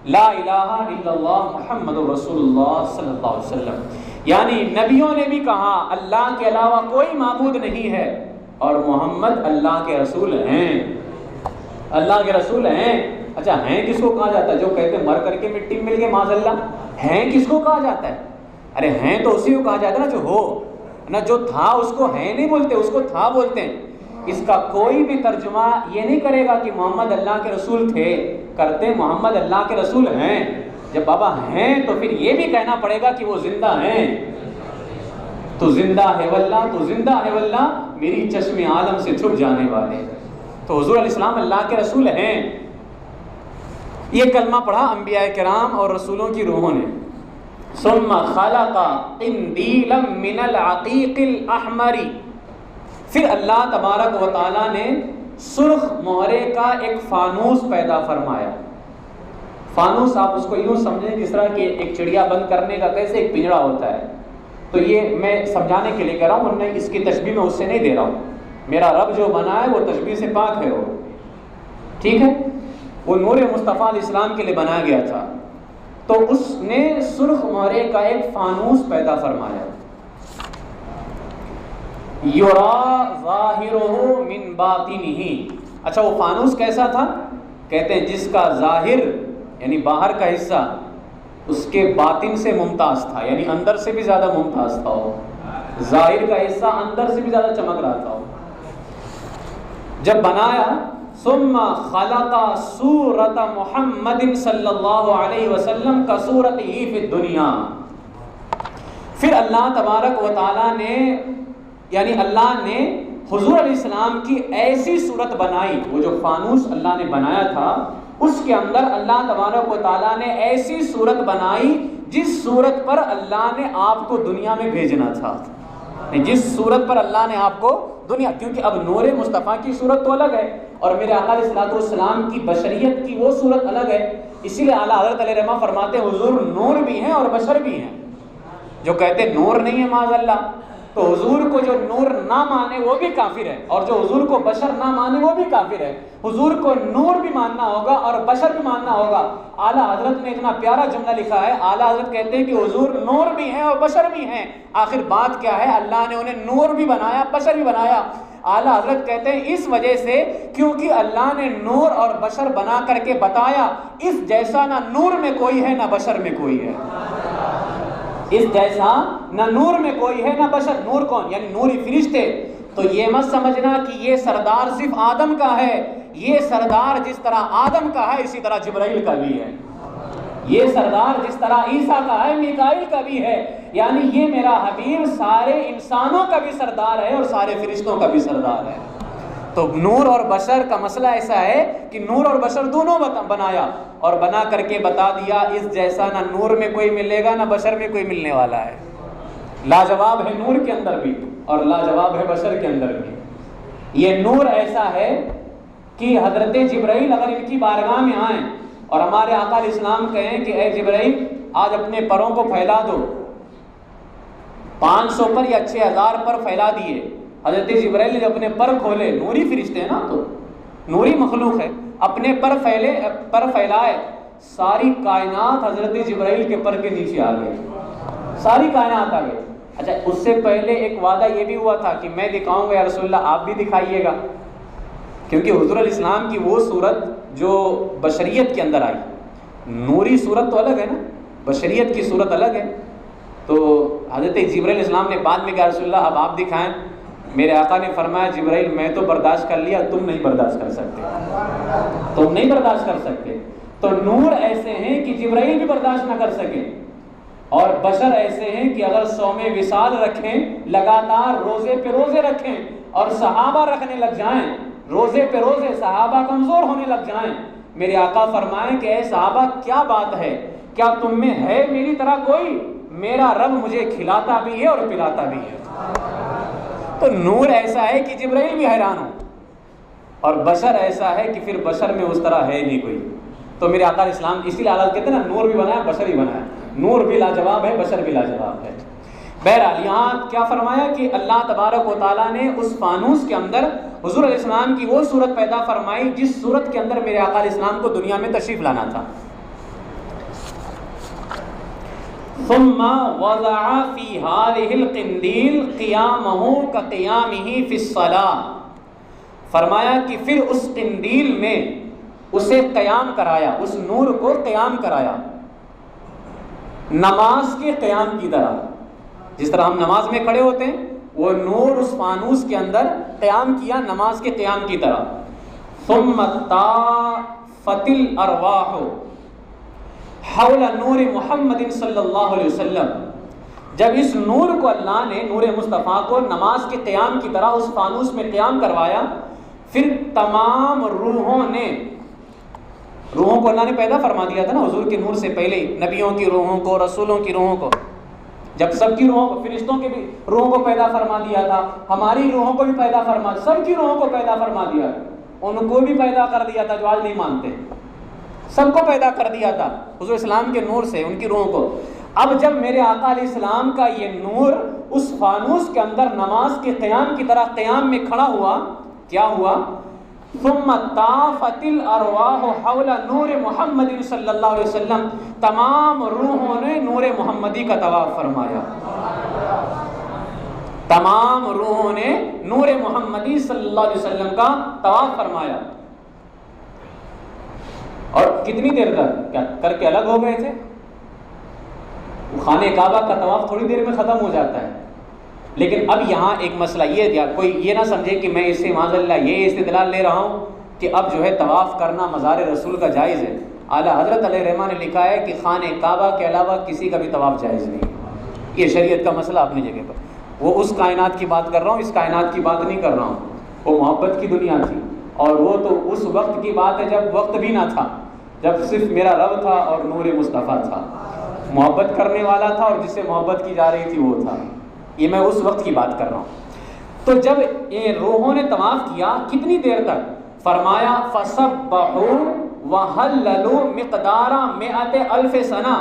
لا الہ الا اللہ محمد رسول اللہ صلی اللہ علیہ وسلم. یعنی نبیوں نے بھی کہا اللہ کے علاوہ کوئی معبود نہیں ہے اور محمد اللہ کے رسول ہیں، اللہ کے رسول ہیں. اچھا ہیں کس کو کہا جاتا ہے؟ جو کہتے ہیں مر کر کے مٹی میں مل گئے معاذ اللہ. ہیں کس کو کہا جاتا ہے؟ ارے ہیں تو اسی کو کہا جاتا ہے نا جو ہو، نہ جو تھا اس کو ہیں نہیں بولتے، اس کو تھا بولتے ہیں. اس کا کوئی بھی ترجمہ یہ نہیں کرے گا کہ محمد اللہ کے رسول تھے، کرتے محمد اللہ کے رسول ہیں. جب بابا ہیں تو پھر یہ بھی کہنا پڑے گا کہ وہ زندہ ہیں. تو زندہ ہے واللہ، تو زندہ ہے واللہ میری چشم عالم سے چھپ جانے والے. تو حضور علیہ السلام اللہ کے رسول ہیں. یہ کلمہ پڑھا انبیاء کرام اور رسولوں کی روحوں نے. ثم خلق قندیلا من العقیق الاحمر، پھر اللہ تبارک و تعالیٰ نے سرخ مہرے کا ایک فانوس پیدا فرمایا. فانوس آپ اس کو یوں سمجھیں جس طرح کہ ایک چڑیا بند کرنے کا کیسے ایک پنجرا ہوتا ہے. تو یہ میں سمجھانے کے لیے کہہ رہا ہوں، ورنہ اس کی تشبیہ میں اس سے نہیں دے رہا ہوں. میرا رب جو بنا ہے وہ تشبیہ سے پاک ہے، وہ ٹھیک ہے. وہ نور مصطفیٰ علیہ السلام کے لیے بنایا گیا تھا. تو اس نے سرخ مہرے کا ایک فانوس پیدا فرمایا. یرا ظاہرہ من باطنہ. اچھا وہ فانوس کیسا تھا؟ کہتے ہیں جس کا ظاہر یعنی باہر کا حصہ اس کے باطن سے ممتاز تھا، یعنی اندر سے بھی زیادہ ممتاز تھا. وہ ظاہر کا حصہ اندر سے بھی زیادہ چمک رہا تھا. جب بنایا ثم خلق صورت محمد صلی اللہ علیہ وسلم کا صورت ہی فی الدنیا. پھر اللہ تبارک و تعالیٰ نے یعنی اللہ نے حضور علیہ السلام کی ایسی صورت بنائی. وہ جو فانوس اللہ نے بنایا تھا اس کے اندر اللہ تبارک و تعالیٰ نے ایسی صورت بنائی جس صورت پر اللہ نے آپ کو دنیا میں بھیجنا تھا. جس صورت پر اللہ نے آپ کو دنیا، کیونکہ اب نور مصطفیٰ کی صورت تو الگ ہے اور میرے آقا علیہ الصلوۃ والسلام کی بشریت کی وہ صورت الگ ہے. اسی لیے اعلیٰ حضرت علیہ رحمہ فرماتے ہیں حضور نور بھی ہیں اور بشر بھی ہیں. جو کہتے نور نہیں ہے معاذ اللہ، تو حضور کو جو نور نہ مانے وہ بھی کافر ہے، اور جو حضور کو بشر نہ مانے وہ بھی کافر ہے. حضور کو نور بھی ماننا ہوگا اور بشر بھی ماننا ہوگا. اعلیٰ حضرت نے اتنا پیارا جملہ لکھا ہے. اعلیٰ حضرت کہتے ہیں کہ حضور نور بھی ہیں اور بشر بھی ہیں. آخر بات کیا ہے؟ اللہ نے انہیں نور بھی بنایا، بشر بھی بنایا. اعلیٰ حضرت کہتے ہیں اس وجہ سے کیونکہ اللہ نے نور اور بشر بنا کر کے بتایا اس جیسا نہ نور میں کوئی ہے نہ بشر میں کوئی ہے. اس جیسا نہ نور میں کوئی ہے نہ بشر. نور کون؟ یعنی نوری فرشتے. تو یہ مت سمجھنا کہ یہ سردار صرف آدم کا ہے. یہ سردار جس طرح آدم کا ہے اسی طرح جبرائیل کا بھی ہے. یہ سردار جس طرح عیسیٰ کا ہے میکائیل کا بھی ہے. یعنی یہ میرا حبیب سارے انسانوں کا بھی سردار ہے اور سارے فرشتوں کا بھی سردار ہے. تو نور اور بشر کا مسئلہ ایسا ہے کہ نور اور بشر دونوں بنایا اور بنا کر کے بتا دیا اس جیسا نہ نور میں کوئی ملے گا نہ بشر میں کوئی ملنے والا ہے. لاجواب ہے نور کے اندر بھی اور لاجواب ہے بشر کے اندر بھی. یہ نور ایسا ہے کہ حضرت جبرائیل اگر ان کی بارگاہ میں آئیں اور ہمارے آقا علیہ السلام کہیں کہ اے جبرائیل آج اپنے پروں کو پھیلا دو، 500 پر یا 6000 پر پھیلا دیے. حضرت جبرائیل نے اپنے پر کھولے، نوری فرشتے ہیں نا تو نوری مخلوق ہے، اپنے پر پھیلائے ساری کائنات حضرت جبرائیل کے پر کے نیچے آ گئی، ساری کائنات آ گئی۔ اچھا اس سے پہلے ایک وعدہ یہ بھی ہوا تھا کہ میں دکھاؤں گا یا رسول اللہ آپ بھی دکھائیے گا، کیونکہ حضور علیہ السلام کی وہ صورت جو بشریت کے اندر آئی، نوری صورت تو الگ ہے نا، بشریت کی صورت الگ ہے۔ تو حضرت جبرائیل علیہ السلام نے بعد میں کہا رسول اللہ اب آپ دکھائیں۔ میرے آقا نے فرمایا جبرائیل میں تو برداشت کر لیا، تم نہیں برداشت کر سکتے، تم نہیں برداشت کر سکتے۔ تو نور ایسے ہیں کہ جبرائیل بھی برداشت نہ کر سکے، اور بشر ایسے ہیں کہ اگر صوم وصال رکھیں، لگاتار روزے پہ روزے رکھیں اور صحابہ رکھنے لگ جائیں، روزے پہ روزے صحابہ کمزور ہونے لگ جائیں، میرے آقا فرمائیں کہ اے صحابہ کیا بات ہے، کیا تم میں ہے میری طرح کوئی؟ میرا رب مجھے کھلاتا بھی ہے اور پلاتا بھی ہے۔ تو نور ایسا ہے کہ جبرائیل بھی حیران ہو، اور بشر ایسا ہے کہ پھر بشر میں اس طرح ہے نہیں کوئی۔ تو میرے آقا علیہ السلام اسی لیے اعلیٰ کہتے ہیں نا نور بھی بنایا بشر ہی بنایا، نور بھی لاجواب ہے بشر بھی لاجواب ہے۔ بہرحال یہاں کیا فرمایا کہ اللہ تبارک و تعالیٰ نے اس فانوس کے اندر حضور علیہ السلام کی وہ صورت پیدا فرمائی جس صورت کے اندر میرے آقا علیہ السلام کو دنیا میں تشریف لانا تھا۔ ثم وضع في هذه القنديل قيامه كقيامه في الصلاة، فرمایا کہ پھر اس قندیل میں اسے قیام کرایا، اس نور کو قیام کرایا نماز کے قیام کی طرح، جس طرح ہم نماز میں کھڑے ہوتے ہیں وہ نور اس فانوس کے اندر قیام کیا نماز کے قیام کی طرح۔ ثم طافت الارواح حول نور محمد صلی اللہ علیہ وسلم، جب اس نور کو اللہ نے نور مصطفیٰ کو نماز کے قیام کی طرح اس فانوس میں قیام کروایا، پھر تمام روحوں کو اللہ نے پیدا فرما دیا تھا نا حضور کے نور سے پہلے، نبیوں کی روحوں کو، رسولوں کی روحوں کو، جب سب کی روحوں کو، فرشتوں کے بھی روحوں کو پیدا فرما دیا تھا، ہماری روحوں کو بھی پیدا فرما، سب کی روحوں کو پیدا فرما دیا، ان کو بھی پیدا کر دیا تھا جو آج نہیں مانتے، سب کو پیدا کر دیا تھا حضور اسلام کے نور سے ان کی روحوں کو۔ اب جب میرے آقا علیہ السلام کا یہ نور اس فانوس کے اندر نماز کے قیام کی طرح قیام میں کھڑا ہوا، کیا ہوا؟ ثم طافت الارواح حول نور محمد صلی اللہ علیہ وسلم، تمام روحوں نے نور محمدی کا طواف فرمایا، تمام روحوں نے نور محمدی صلی اللہ علیہ وسلم کا طواف فرمایا۔ اور کتنی دیر تک کیا کر کے الگ ہو گئے تھے؟ خانہ کعبہ کا طواف تھوڑی دیر میں ختم ہو جاتا ہے، لیکن اب یہاں ایک مسئلہ یہ، کوئی یہ نہ سمجھے کہ میں اس سے معاذ اللہ یہ استدلال لے رہا ہوں کہ اب جو ہے طواف کرنا مزار رسول کا جائز ہے۔ اعلیٰ حضرت علیہ رحمٰ نے لکھا ہے کہ خانہ کعبہ کے علاوہ کسی کا بھی طواف جائز نہیں، یہ شریعت کا مسئلہ اپنی جگہ پر۔ وہ اس کائنات کی بات کر رہا ہوں، اس کائنات کی بات نہیں کر رہا ہوں۔ وہ محبت کی دنیا تھی، اور وہ تو اس وقت کی بات ہے جب وقت بھی نہ تھا، جب صرف میرا رب تھا اور نور مصطفیٰ تھا، محبت کرنے والا تھا اور جس سے محبت کی جا رہی تھی وہ تھا۔ یہ میں اس وقت کی بات کر رہا ہوں۔ تو جب یہ روحوں نے طواف کیا کتنی دیر تک؟ فرمایا فسبحوا وہللوا مقدار 100,000 سنہ،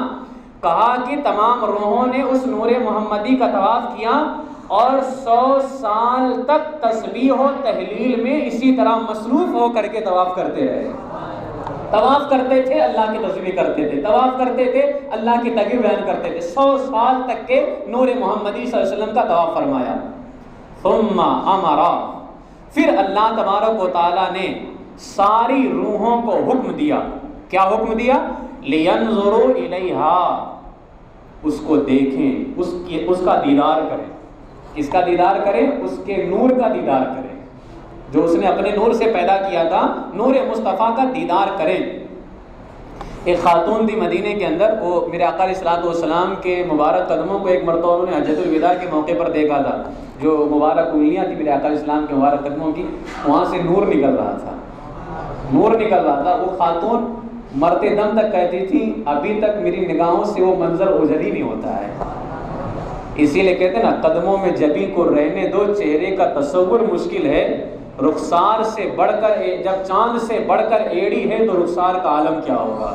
کہا کہ تمام روحوں نے اس نور محمدی کا طواف کیا اور 100 سال تک تسبیح و تہلیل میں اسی طرح مصروف ہو کر کے طواف کرتے رہے۔ طواف کرتے تھے، اللہ کی تسبیح کرتے تھے، طواف کرتے تھے، اللہ کی تکبیر بیان کرتے تھے، 100 سال تک کے نور محمدی صلی اللہ علیہ وسلم کا طواف فرمایا۔ ثم امر، پھر اللہ تبارک و تعالیٰ نے ساری روحوں کو حکم دیا، کیا حکم دیا؟ لینظروا الیہا، اس کو دیکھیں، اس کا دیدار کریں۔ کس کا دیدار کریں؟ اس کے نور کا دیدار کریں، جو اس نے اپنے نور سے پیدا کیا تھا، نور مصطفیٰ کا دیدار کریں۔ ایک خاتون تھی مدینے کے اندر، وہ میرے آقا علیہ الصلوۃ والسلام کے مبارک قدموں کو ایک مرتبہ انہوں نے حجۃ الوداع کے موقع پر دیکھا تھا، جو مبارک انگلیاں تھی میرے آقا علیہ السلام کے مبارک قدموں کی، وہاں سے نور نکل رہا تھا، نور نکل رہا تھا۔ وہ خاتون مرتے دم تک کہتی تھی ابھی تک میری نگاہوں سے وہ منظر اوجھل ہی نہیں ہوتا ہے۔ اسی لیے کہتے ہیں نا قدموں میں جبیں کو رہنے دو، چہرے کا تصور مشکل ہے، رخسار سے بڑھ کر، جب چاند سے بڑھ کر ایڑی ہے تو رخسار کا عالم کیا ہوگا۔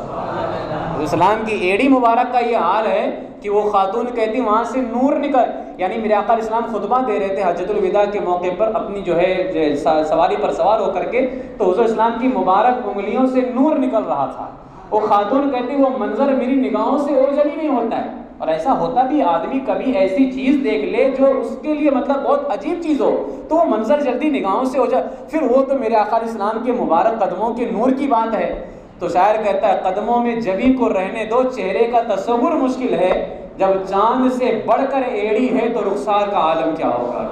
اسلام کی ایڑی مبارک کا یہ حال ہے کہ وہ خاتون کہتی وہاں سے نور نکل، یعنی میرے آقا علیہ السلام خطبہ دے رہے تھے حجۃ الوداع کے موقع پر اپنی جو ہے سواری پر سوار ہو کر کے، تو حضور اسلام کی مبارک انگلیوں سے نور نکل رہا تھا۔ وہ خاتون کہتی وہ منظر میری نگاہوں سے اوجھل ہی نہیں ہوتا ہے. اور ایسا ہوتا بھی, آدمی کبھی ایسی چیز دیکھ لے جو اس کے لیے مطلب بہت عجیب چیز ہو تو وہ منظر جلدی نگاہوں سے ہو جائے, پھر وہ تو میرے آقا علیہ السلام کے مبارک قدموں کے نور کی بات ہے. تو شاعر کہتا ہے قدموں میں جبی کو رہنے دو, چہرے کا تصور مشکل ہے, جب چاند سے بڑھ کر ایڑی ہے تو رخسار کا عالم کیا ہوگا.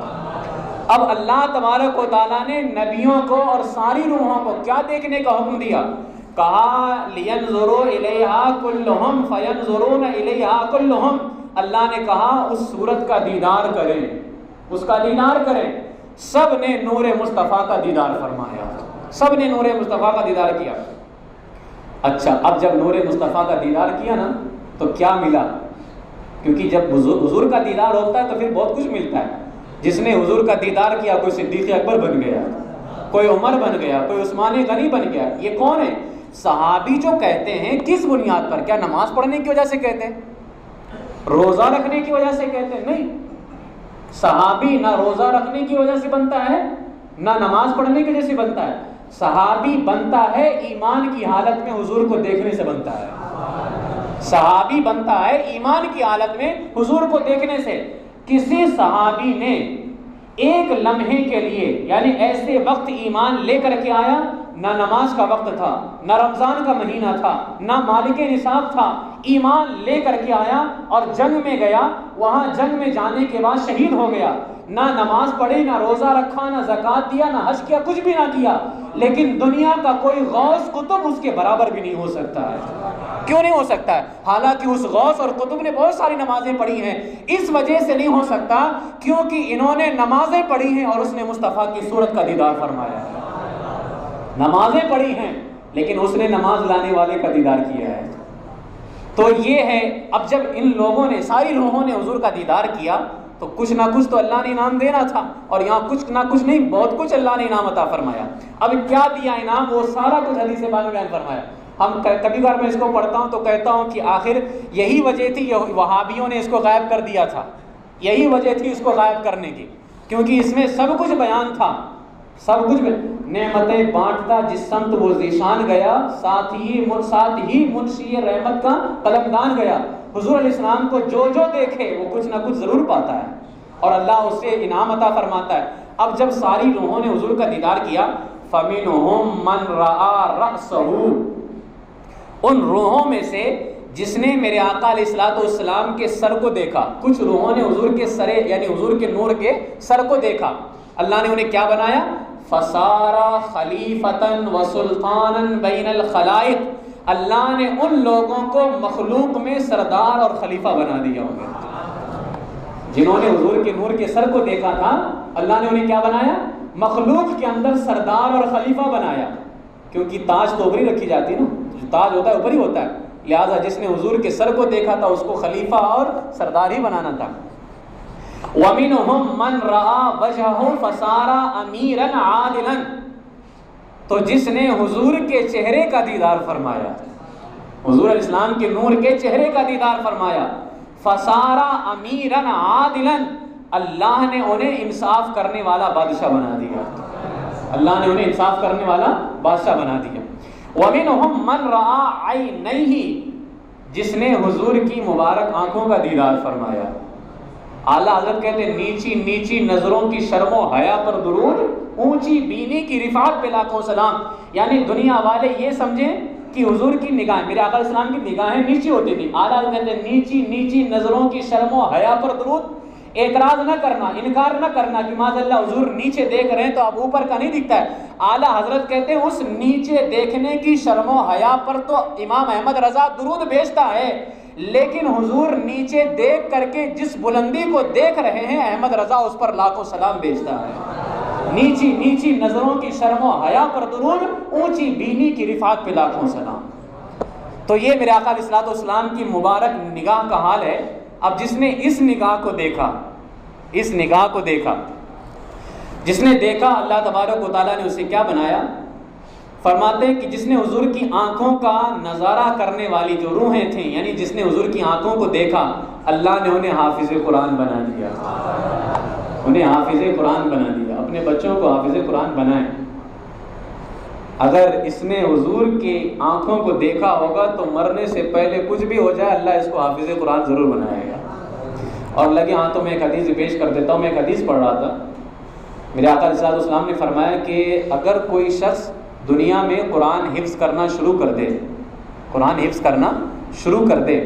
اب اللہ تبارک و تعالیٰ نے نبیوں کو اور ساری روحوں کو کیا دیکھنے کا حکم دیا؟ کہا لینظروا الیہا کلہم فینظرون الیہا کلہم. اللہ نے کہا اس صورت کا دیدار کریں, اس کا دیدار کریں. سب نے نور مصطفیٰ کا دیدار فرمایا, سب نے نور مصطفیٰ کا دیدار کیا. اچھا, اب جب نور مصطفیٰ کا دیدار کیا نا تو کیا ملا؟ کیونکہ جب حضور کا دیدار ہوتا ہے تو پھر بہت کچھ ملتا ہے. جس نے حضور کا دیدار کیا, کوئی صدیق اکبر بن گیا, کوئی عمر بن گیا, کوئی عثمان غنی بن گیا. یہ کون ہے؟ صحابی جو کہتے ہیں. کس بنیاد پر؟ کیا نماز پڑھنے کی وجہ سے کہتے ہیں؟ روزہ رکھنے کی وجہ سے کہتے ہیں؟ نہیں. صحابی نہ روزہ رکھنے کی وجہ سے بنتا ہے نہ نماز پڑھنے کی وجہ سے بنتا ہے. صحابی بنتا ہے ایمان کی حالت میں حضور کو دیکھنے سے بنتا ہے. صحابی بنتا ہے ایمان کی حالت میں حضور کو دیکھنے سے. کسی صحابی نے ایک لمحے کے لیے یعنی ایسے وقت ایمان لے کر کے آیا, نہ نماز کا وقت تھا, نہ رمضان کا مہینہ تھا, نہ مالک نصاب تھا, ایمان لے کر کے آیا اور جنگ میں گیا, وہاں جنگ میں جانے کے بعد شہید ہو گیا, نہ نماز پڑھی, نہ روزہ رکھا, نہ زکوٰۃ دیا, نہ حج کیا, کچھ بھی نہ کیا, لیکن دنیا کا کوئی غوث قطب اس کے برابر بھی نہیں ہو سکتا ہے. کیوں نہیں ہو سکتا ہے؟ حالانکہ اس غوث اور قطب نے بہت ساری نمازیں پڑھی ہیں. اس وجہ سے نہیں ہو سکتا کیونکہ انہوں نے نمازیں پڑھی ہیں اور اس نے مصطفیٰ کی صورت کا دیدار فرمایا ہے. نمازیں پڑھی ہیں لیکن اس نے نماز لانے والے کا دیدار کیا ہے. تو یہ ہے, اب جب ان لوگوں نے, ساری روحوں نے حضور کا دیدار کیا تو کچھ نہ کچھ تو اللہ نے انعام دینا تھا, اور یہاں کچھ نہ کچھ نہیں, بہت کچھ اللہ نے انعام عطا فرمایا. اب کیا دیا انعام, وہ سارا کچھ حدیث پاک میں بیان فرمایا. ہم کبھی بار میں اس کو پڑھتا ہوں تو کہتا ہوں کہ آخر یہی وجہ تھی وہابیوں نے اس کو غائب کر دیا تھا, یہی وجہ تھی اس کو غائب کرنے کی, کیونکہ اس میں سب کچھ بیان تھا. سب کچھ نعمتیں بانٹتا جس سمت وہ ذیشان گیا, ساتھ ہی منشی رحمت کا قلمدان گیا. حضور علیہ السلام کو جو جو دیکھے وہ کچھ نہ کچھ ضرور پاتا ہے اور اللہ اس سے انعام عطا فرماتا ہے. اب جب ساری روحوں نے حضور کا دیدار کیا, فَمِنْهُمْ مَنْ رَآ رَأْسَهُ, ان روحوں میں سے جس نے میرے آقا علیہ الصلوۃ والسلام کے سر کو دیکھا. کچھ روحوں نے حضور کے سرے یعنی حضور کے نور کے سر کو دیکھا. اللہ نے انہیں کیا بنایا؟ فَصَارَ خَلِيفَةً وَسُلْطَانًا بَيْنَ الْخَلَائِقِ, اللہ نے ان لوگوں کو مخلوق میں سردار اور خلیفہ بنا دیا ہوگا. جنہوں نے حضور کے نور کے سر کو دیکھا تھا, اللہ نے انہیں کیا بنایا؟ مخلوق کے اندر سردار اور خلیفہ بنایا. کیونکہ تاج تو اوپر ہی رکھی جاتی نا, جو تاج ہوتا ہے اوپر ہی ہوتا ہے, لہٰذا جس نے حضور کے سر کو دیکھا تھا اس کو خلیفہ اور سردار ہی بنانا تھا. وَمِنْهُمْ مَنْ رَآ وَجْهَهُ فَصَارَ أَمِيرًا عَادِلًا, تو جس نے حضور کے چہرے کا دیدار فرمایا, حضور علیہ السلام کے نور کے چہرے کا دیدار فرمایا, فَصَارَ أَمِيرًا عَادِلًا, اللہ نے انہیں انصاف کرنے والا بادشاہ بنا دیا. اللہ نے انہیں انصاف کرنے والا بادشاہ بنا دیا. وَمِنْهُمْ مَنْ رَآ عَيْنَيْهِ, جس نے حضور کی مبارک آنکھوں کا دیدار فرمایا. اعلیٰ حضرت کہتے ہیں نیچی نیچی نظروں کی شرم و حیا پر درود, اونچی بینی کی رفعت پہ لاکھوں سلام. یعنی دنیا والے یہ سمجھیں کہ حضور کی نگاہیں, میرے آقا علیہ السلام کی نگاہیں نیچی ہوتی تھی. اعلیٰ حضرت کہتے ہیں نیچی نیچی نظروں کی شرم و حیا پر درود. اعتراض نہ کرنا, انکار نہ کرنا کہ معاذ اللہ حضور نیچے دیکھ رہے ہیں تو اب اوپر کا نہیں دکھتا ہے. اعلیٰ حضرت کہتے ہیں اس نیچے دیکھنے کی شرم و حیا پر تو امام احمد رضا درود بھیجتا ہے, لیکن حضور نیچے دیکھ کر کے جس بلندی کو دیکھ رہے ہیں احمد رضا اس پر لاکھوں سلام بھیجتا ہے. نیچی نیچی نظروں کی شرم و حیا پر درود, اونچی بینی کی رفعت پہ لاکھوں سلام. تو یہ میرے آقا علیہ الصلوۃ والسلام کی مبارک نگاہ کا حال ہے. اب جس نے اس نگاہ کو دیکھا, اس نگاہ کو دیکھا, جس نے دیکھا, اللہ تبارک و تعالیٰ نے اسے کیا بنایا؟ فرماتے ہیں کہ جس نے حضور کی آنکھوں کا نظارہ کرنے والی جو روحیں تھیں, یعنی جس نے حضور کی آنکھوں کو دیکھا, اللہ نے انہیں حافظ قرآن بنا دیا. انہیں حافظ قرآن بنا دیا. اپنے بچوں کو حافظ قرآن بنائیں. اگر اس نے حضور کی آنکھوں کو دیکھا ہوگا تو مرنے سے پہلے کچھ بھی ہو جائے اللہ اس کو حافظ قرآن ضرور بنائے گا۔ اور لگے ہاں تو میں ایک حدیث پیش کر دیتا ہوں۔ میں ایک حدیث پڑھ رہا تھا، میرے آقا علیہ السلام نے فرمایا کہ اگر کوئی شخص دنیا میں قرآن حفظ کرنا شروع کر دے، قرآن حفظ کرنا شروع کر دے،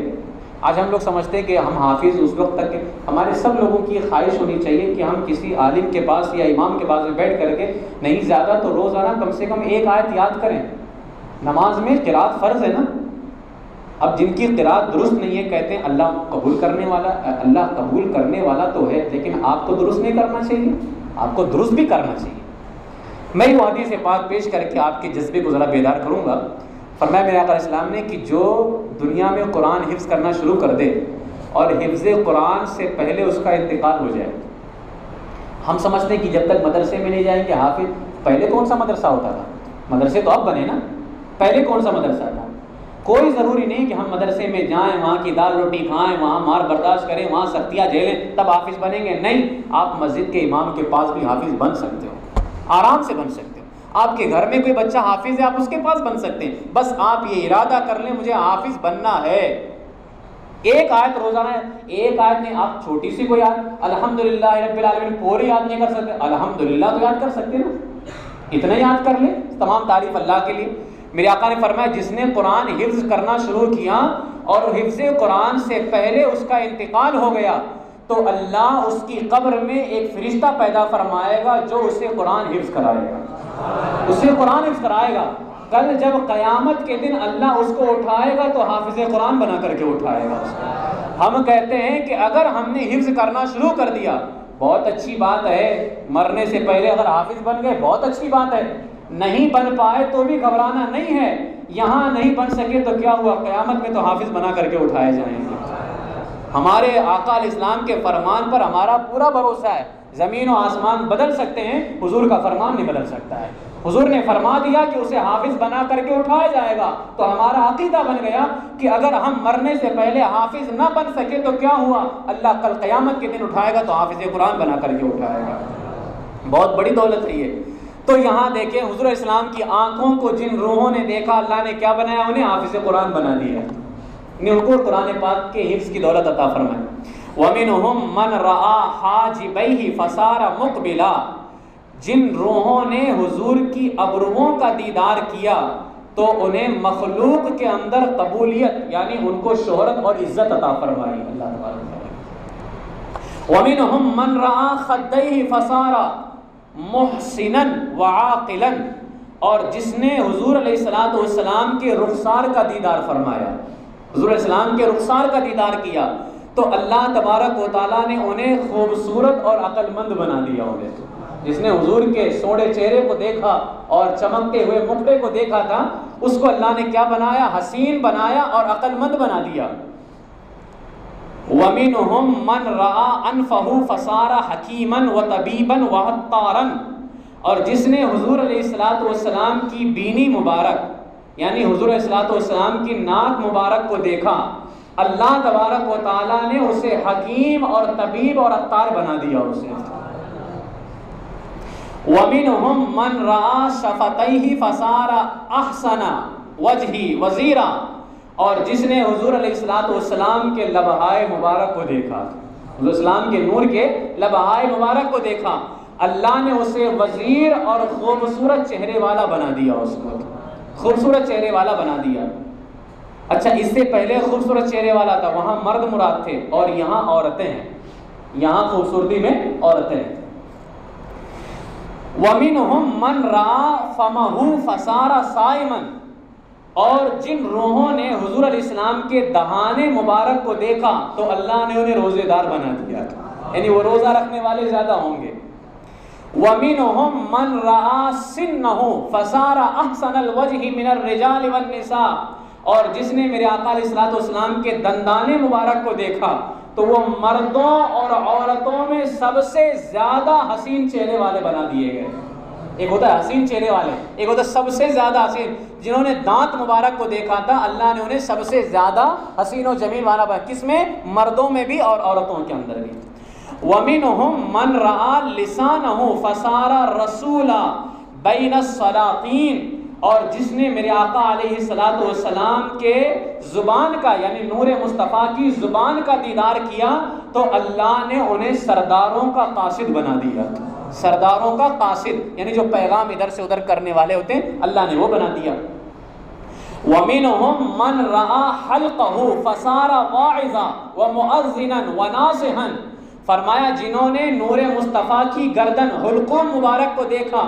آج ہم لوگ سمجھتے ہیں کہ ہم حافظ اس وقت تک، ہمارے سب لوگوں کی خواہش ہونی چاہیے کہ ہم کسی عالم کے پاس یا امام کے پاس میں بیٹھ کر کے نہیں زیادہ تو روزانہ کم سے کم ایک آیت یاد کریں۔ نماز میں قرات فرض ہے نا، اب جن کی قرات درست نہیں ہے کہتے ہیں اللہ قبول کرنے والا تو ہے، لیکن آپ کو درست نہیں کرنا چاہیے، آپ کو درست بھی کرنا چاہیے۔ میں وہ حدیث پاک پیش کر کے آپ کے جذبے کو ذرا بیدار کروں گا۔ فرمایا میرے آقا علیہ السلام نے کہ جو دنیا میں قرآن حفظ کرنا شروع کر دے اور حفظ قرآن سے پہلے اس کا انتقال ہو جائے، ہم سمجھتے ہیں کہ جب تک مدرسے میں نہیں جائیں گے حافظ، پہلے کون سا مدرسہ ہوتا تھا؟ مدرسے تو اب بنے نا، پہلے کون سا مدرسہ تھا؟ کوئی ضروری نہیں کہ ہم مدرسے میں جائیں، وہاں کی دال روٹی کھائیں، وہاں مار برداشت کریں، وہاں سختیاں جھیلیں تب حافظ بنیں گے، نہیں۔ آپ مسجد کے امام کے پاس بھی حافظ بن سکتے ہو، آرام سے بن سکتے ہو۔ آپ کے گھر میں کوئی بچہ حافظ ہے، آپ اس کے پاس بن سکتے ہیں، بس آپ یہ ارادہ کر لیں مجھے حافظ بننا ہے۔ ایک آیت روزانہ، ایک آیت نہیں، آپ چھوٹی سی کوئی آیت، الحمدللہ رب العالمین پوری یاد نہیں کر سکتے، الحمدللہ تو یاد کر سکتے نا، اتنا یاد کر لیں، تمام تعریف اللہ کے لیے۔ میرے آقا نے فرمایا جس نے قرآن حفظ کرنا شروع کیا اور حفظ قرآن سے پہلے اس کا انتقال ہو گیا تو اللہ اس کی قبر میں ایک فرشتہ پیدا فرمائے گا جو اسے قرآن حفظ کرائے گا، اسے قرآن حفظ کرائے گا۔ کل جب قیامت کے دن اللہ اس کو اٹھائے گا تو حافظ قرآن بنا کر کے اٹھائے گا۔ ہم کہتے ہیں کہ اگر ہم نے حفظ کرنا شروع کر دیا بہت اچھی بات ہے، مرنے سے پہلے اگر حافظ بن گئے بہت اچھی بات ہے، نہیں بن پائے تو بھی گھبرانا نہیں ہے، یہاں نہیں بن سکے تو کیا ہوا، قیامت میں تو حافظ بنا کر کے اٹھائے جائیں گے۔ ہمارے آقا علیہ السلام کے فرمان پر ہمارا پورا بھروسہ ہے، زمین و آسمان بدل سکتے ہیں، حضور کا فرمان نہیں بدل سکتا ہے۔ حضور نے فرما دیا کہ اسے حافظ بنا کر کے اٹھایا جائے گا، تو ہمارا عقیدہ بن گیا کہ اگر ہم مرنے سے پہلے حافظ نہ بن سکے تو کیا ہوا، اللہ کل قیامت کے دن اٹھائے گا تو حافظ قرآن بنا کر کے اٹھائے گا۔ بہت بڑی دولت ہے یہ۔ تو یہاں دیکھیں حضور اسلام کی آنکھوں کو جن روحوں نے دیکھا اللہ نے کیا بنایا، انہیں حافظ قرآن بنا دیا، ان کو قرآن پاک کے حفظ کی دولت عطا فرمائی۔ وَمِنْهُمْ مَنْ رَآ حَاجِبَيْهِ فَصَارَ مُقْبِلًا، جن روحوں نے حضور کی ابروؤں کا دیدار کیا تو انہیں مخلوق کے اندر قبولیت یعنی ان کو شہرت اور عزت عطا فرمائی اللہ تبارک و تعالی۔ وَمِنْهُمْ مَنْ رَآ خَدَّيْهِ فَصَارَ مُحْسِنًا وَعَاقِلًا، اور جس نے حضور علیہ السلام کے رخسار کا دیدار فرمایا، حضور علیہ السلام کے رخسار کا دیدار کیا تو اللہ تبارک و تعالیٰ نے انہیں خوبصورت اور عقل مند بنا دیا۔ انہیں جس نے حضور کے سوڑے چہرے کو دیکھا اور چمکتے ہوئے مکھڑے کو دیکھا تھا، اس کو اللہ نے کیا بنایا، حسین بنایا اور عقل مند بنا دیا۔ وَمِنْهُمْ مَنْ رَآ أَنْفَهُ فَصَارَ حَكِيمًا وَطَبِيبًا وَعَطَّارًا، اور جس نے حضور علیہ السلام کی بینی مبارک یعنی حضور علیہ السلام کی ناک مبارک کو دیکھا، اللہ تبارک و تعالیٰ نے اسے حکیم اور طبیب اور عطار بنا دیا اسے۔ وَمِنْهُمْ مَنْ رَآ شَفَتَيْهِ فَصَارَ أَحْسَنَ وَجْهِ وَزِيرًا، اور جس نے حضور علیہ السلام کے لبہائے مبارک کو دیکھا، حضور السلام کے نور کے لبہائے مبارک کو دیکھا، اللہ نے اسے وزیر اور خوبصورت چہرے والا بنا دیا، اس کو خوبصورت چہرے والا بنا دیا۔ اچھا اس سے پہلے خوبصورت چہرے والا تھا، وہاں مرد مراد تھے اور یہاں عورتیں ہیں، یہاں خوبصورتی میں عورتیں ہیں۔ وَمِنْهُمْ مَنْ رَآ فَمَهُ فَصَارَ صَائِمًا، اور جن روحوں نے حضور علیہ السلام کے دہانے مبارک کو دیکھا تو اللہ نے انہیں روزے دار بنا دیا، یعنی وہ روزہ رکھنے والے زیادہ ہوں گے۔ وَمِنْهُمْ مَنْ رَآ سِنَّهُ فَصَارَ أَحْسَنَ الْوَجْهِ مِنَ الرِّجَالِ وَالنِّسَاءِ، اور جس نے میرے آقا علیہ السلام کے دندانے مبارک کو دیکھا تو وہ مردوں اور عورتوں میں سب سے زیادہ حسین چہرے والے بنا دیے گئے۔ ایک ہوتا ہے حسین چہرے والے، ایک ہوتا ہے سب سے زیادہ حسین، جنہوں نے دانت مبارک کو دیکھا تھا اللہ نے انہیں سب سے زیادہ حسین و جمیل والا بنا، کس میں، مردوں میں بھی اور عورتوں کے اندر بھی۔ وَمِنْهُمْ مَنْ رَآ لِسَانَهُ فَصَارَ رَسُولًا بَيْنَ السَّلَاطِينِ، اور جس نے میرے آقا علیہ الصلوۃ والسلام کے زبان کا یعنی نور مصطفیٰ کی زبان کا دیدار کیا تو اللہ نے انہیں سرداروں کا قاصد بنا دیا. سرداروں کا قاصد یعنی جو پیغام ادھر سے ادھر کرنے والے ہوتے ہیں اللہ نے وہ بنا دیا. وَمِنْهُمْ مَنْ رَأَى حَلْقَهُ فَصَارَ وَاعِظًا وَمُؤَذِّنًا وَنَاصِحًا. فرمایا جنہوں نے نور مصطفیٰ کی گردن حلقوم مبارک کو دیکھا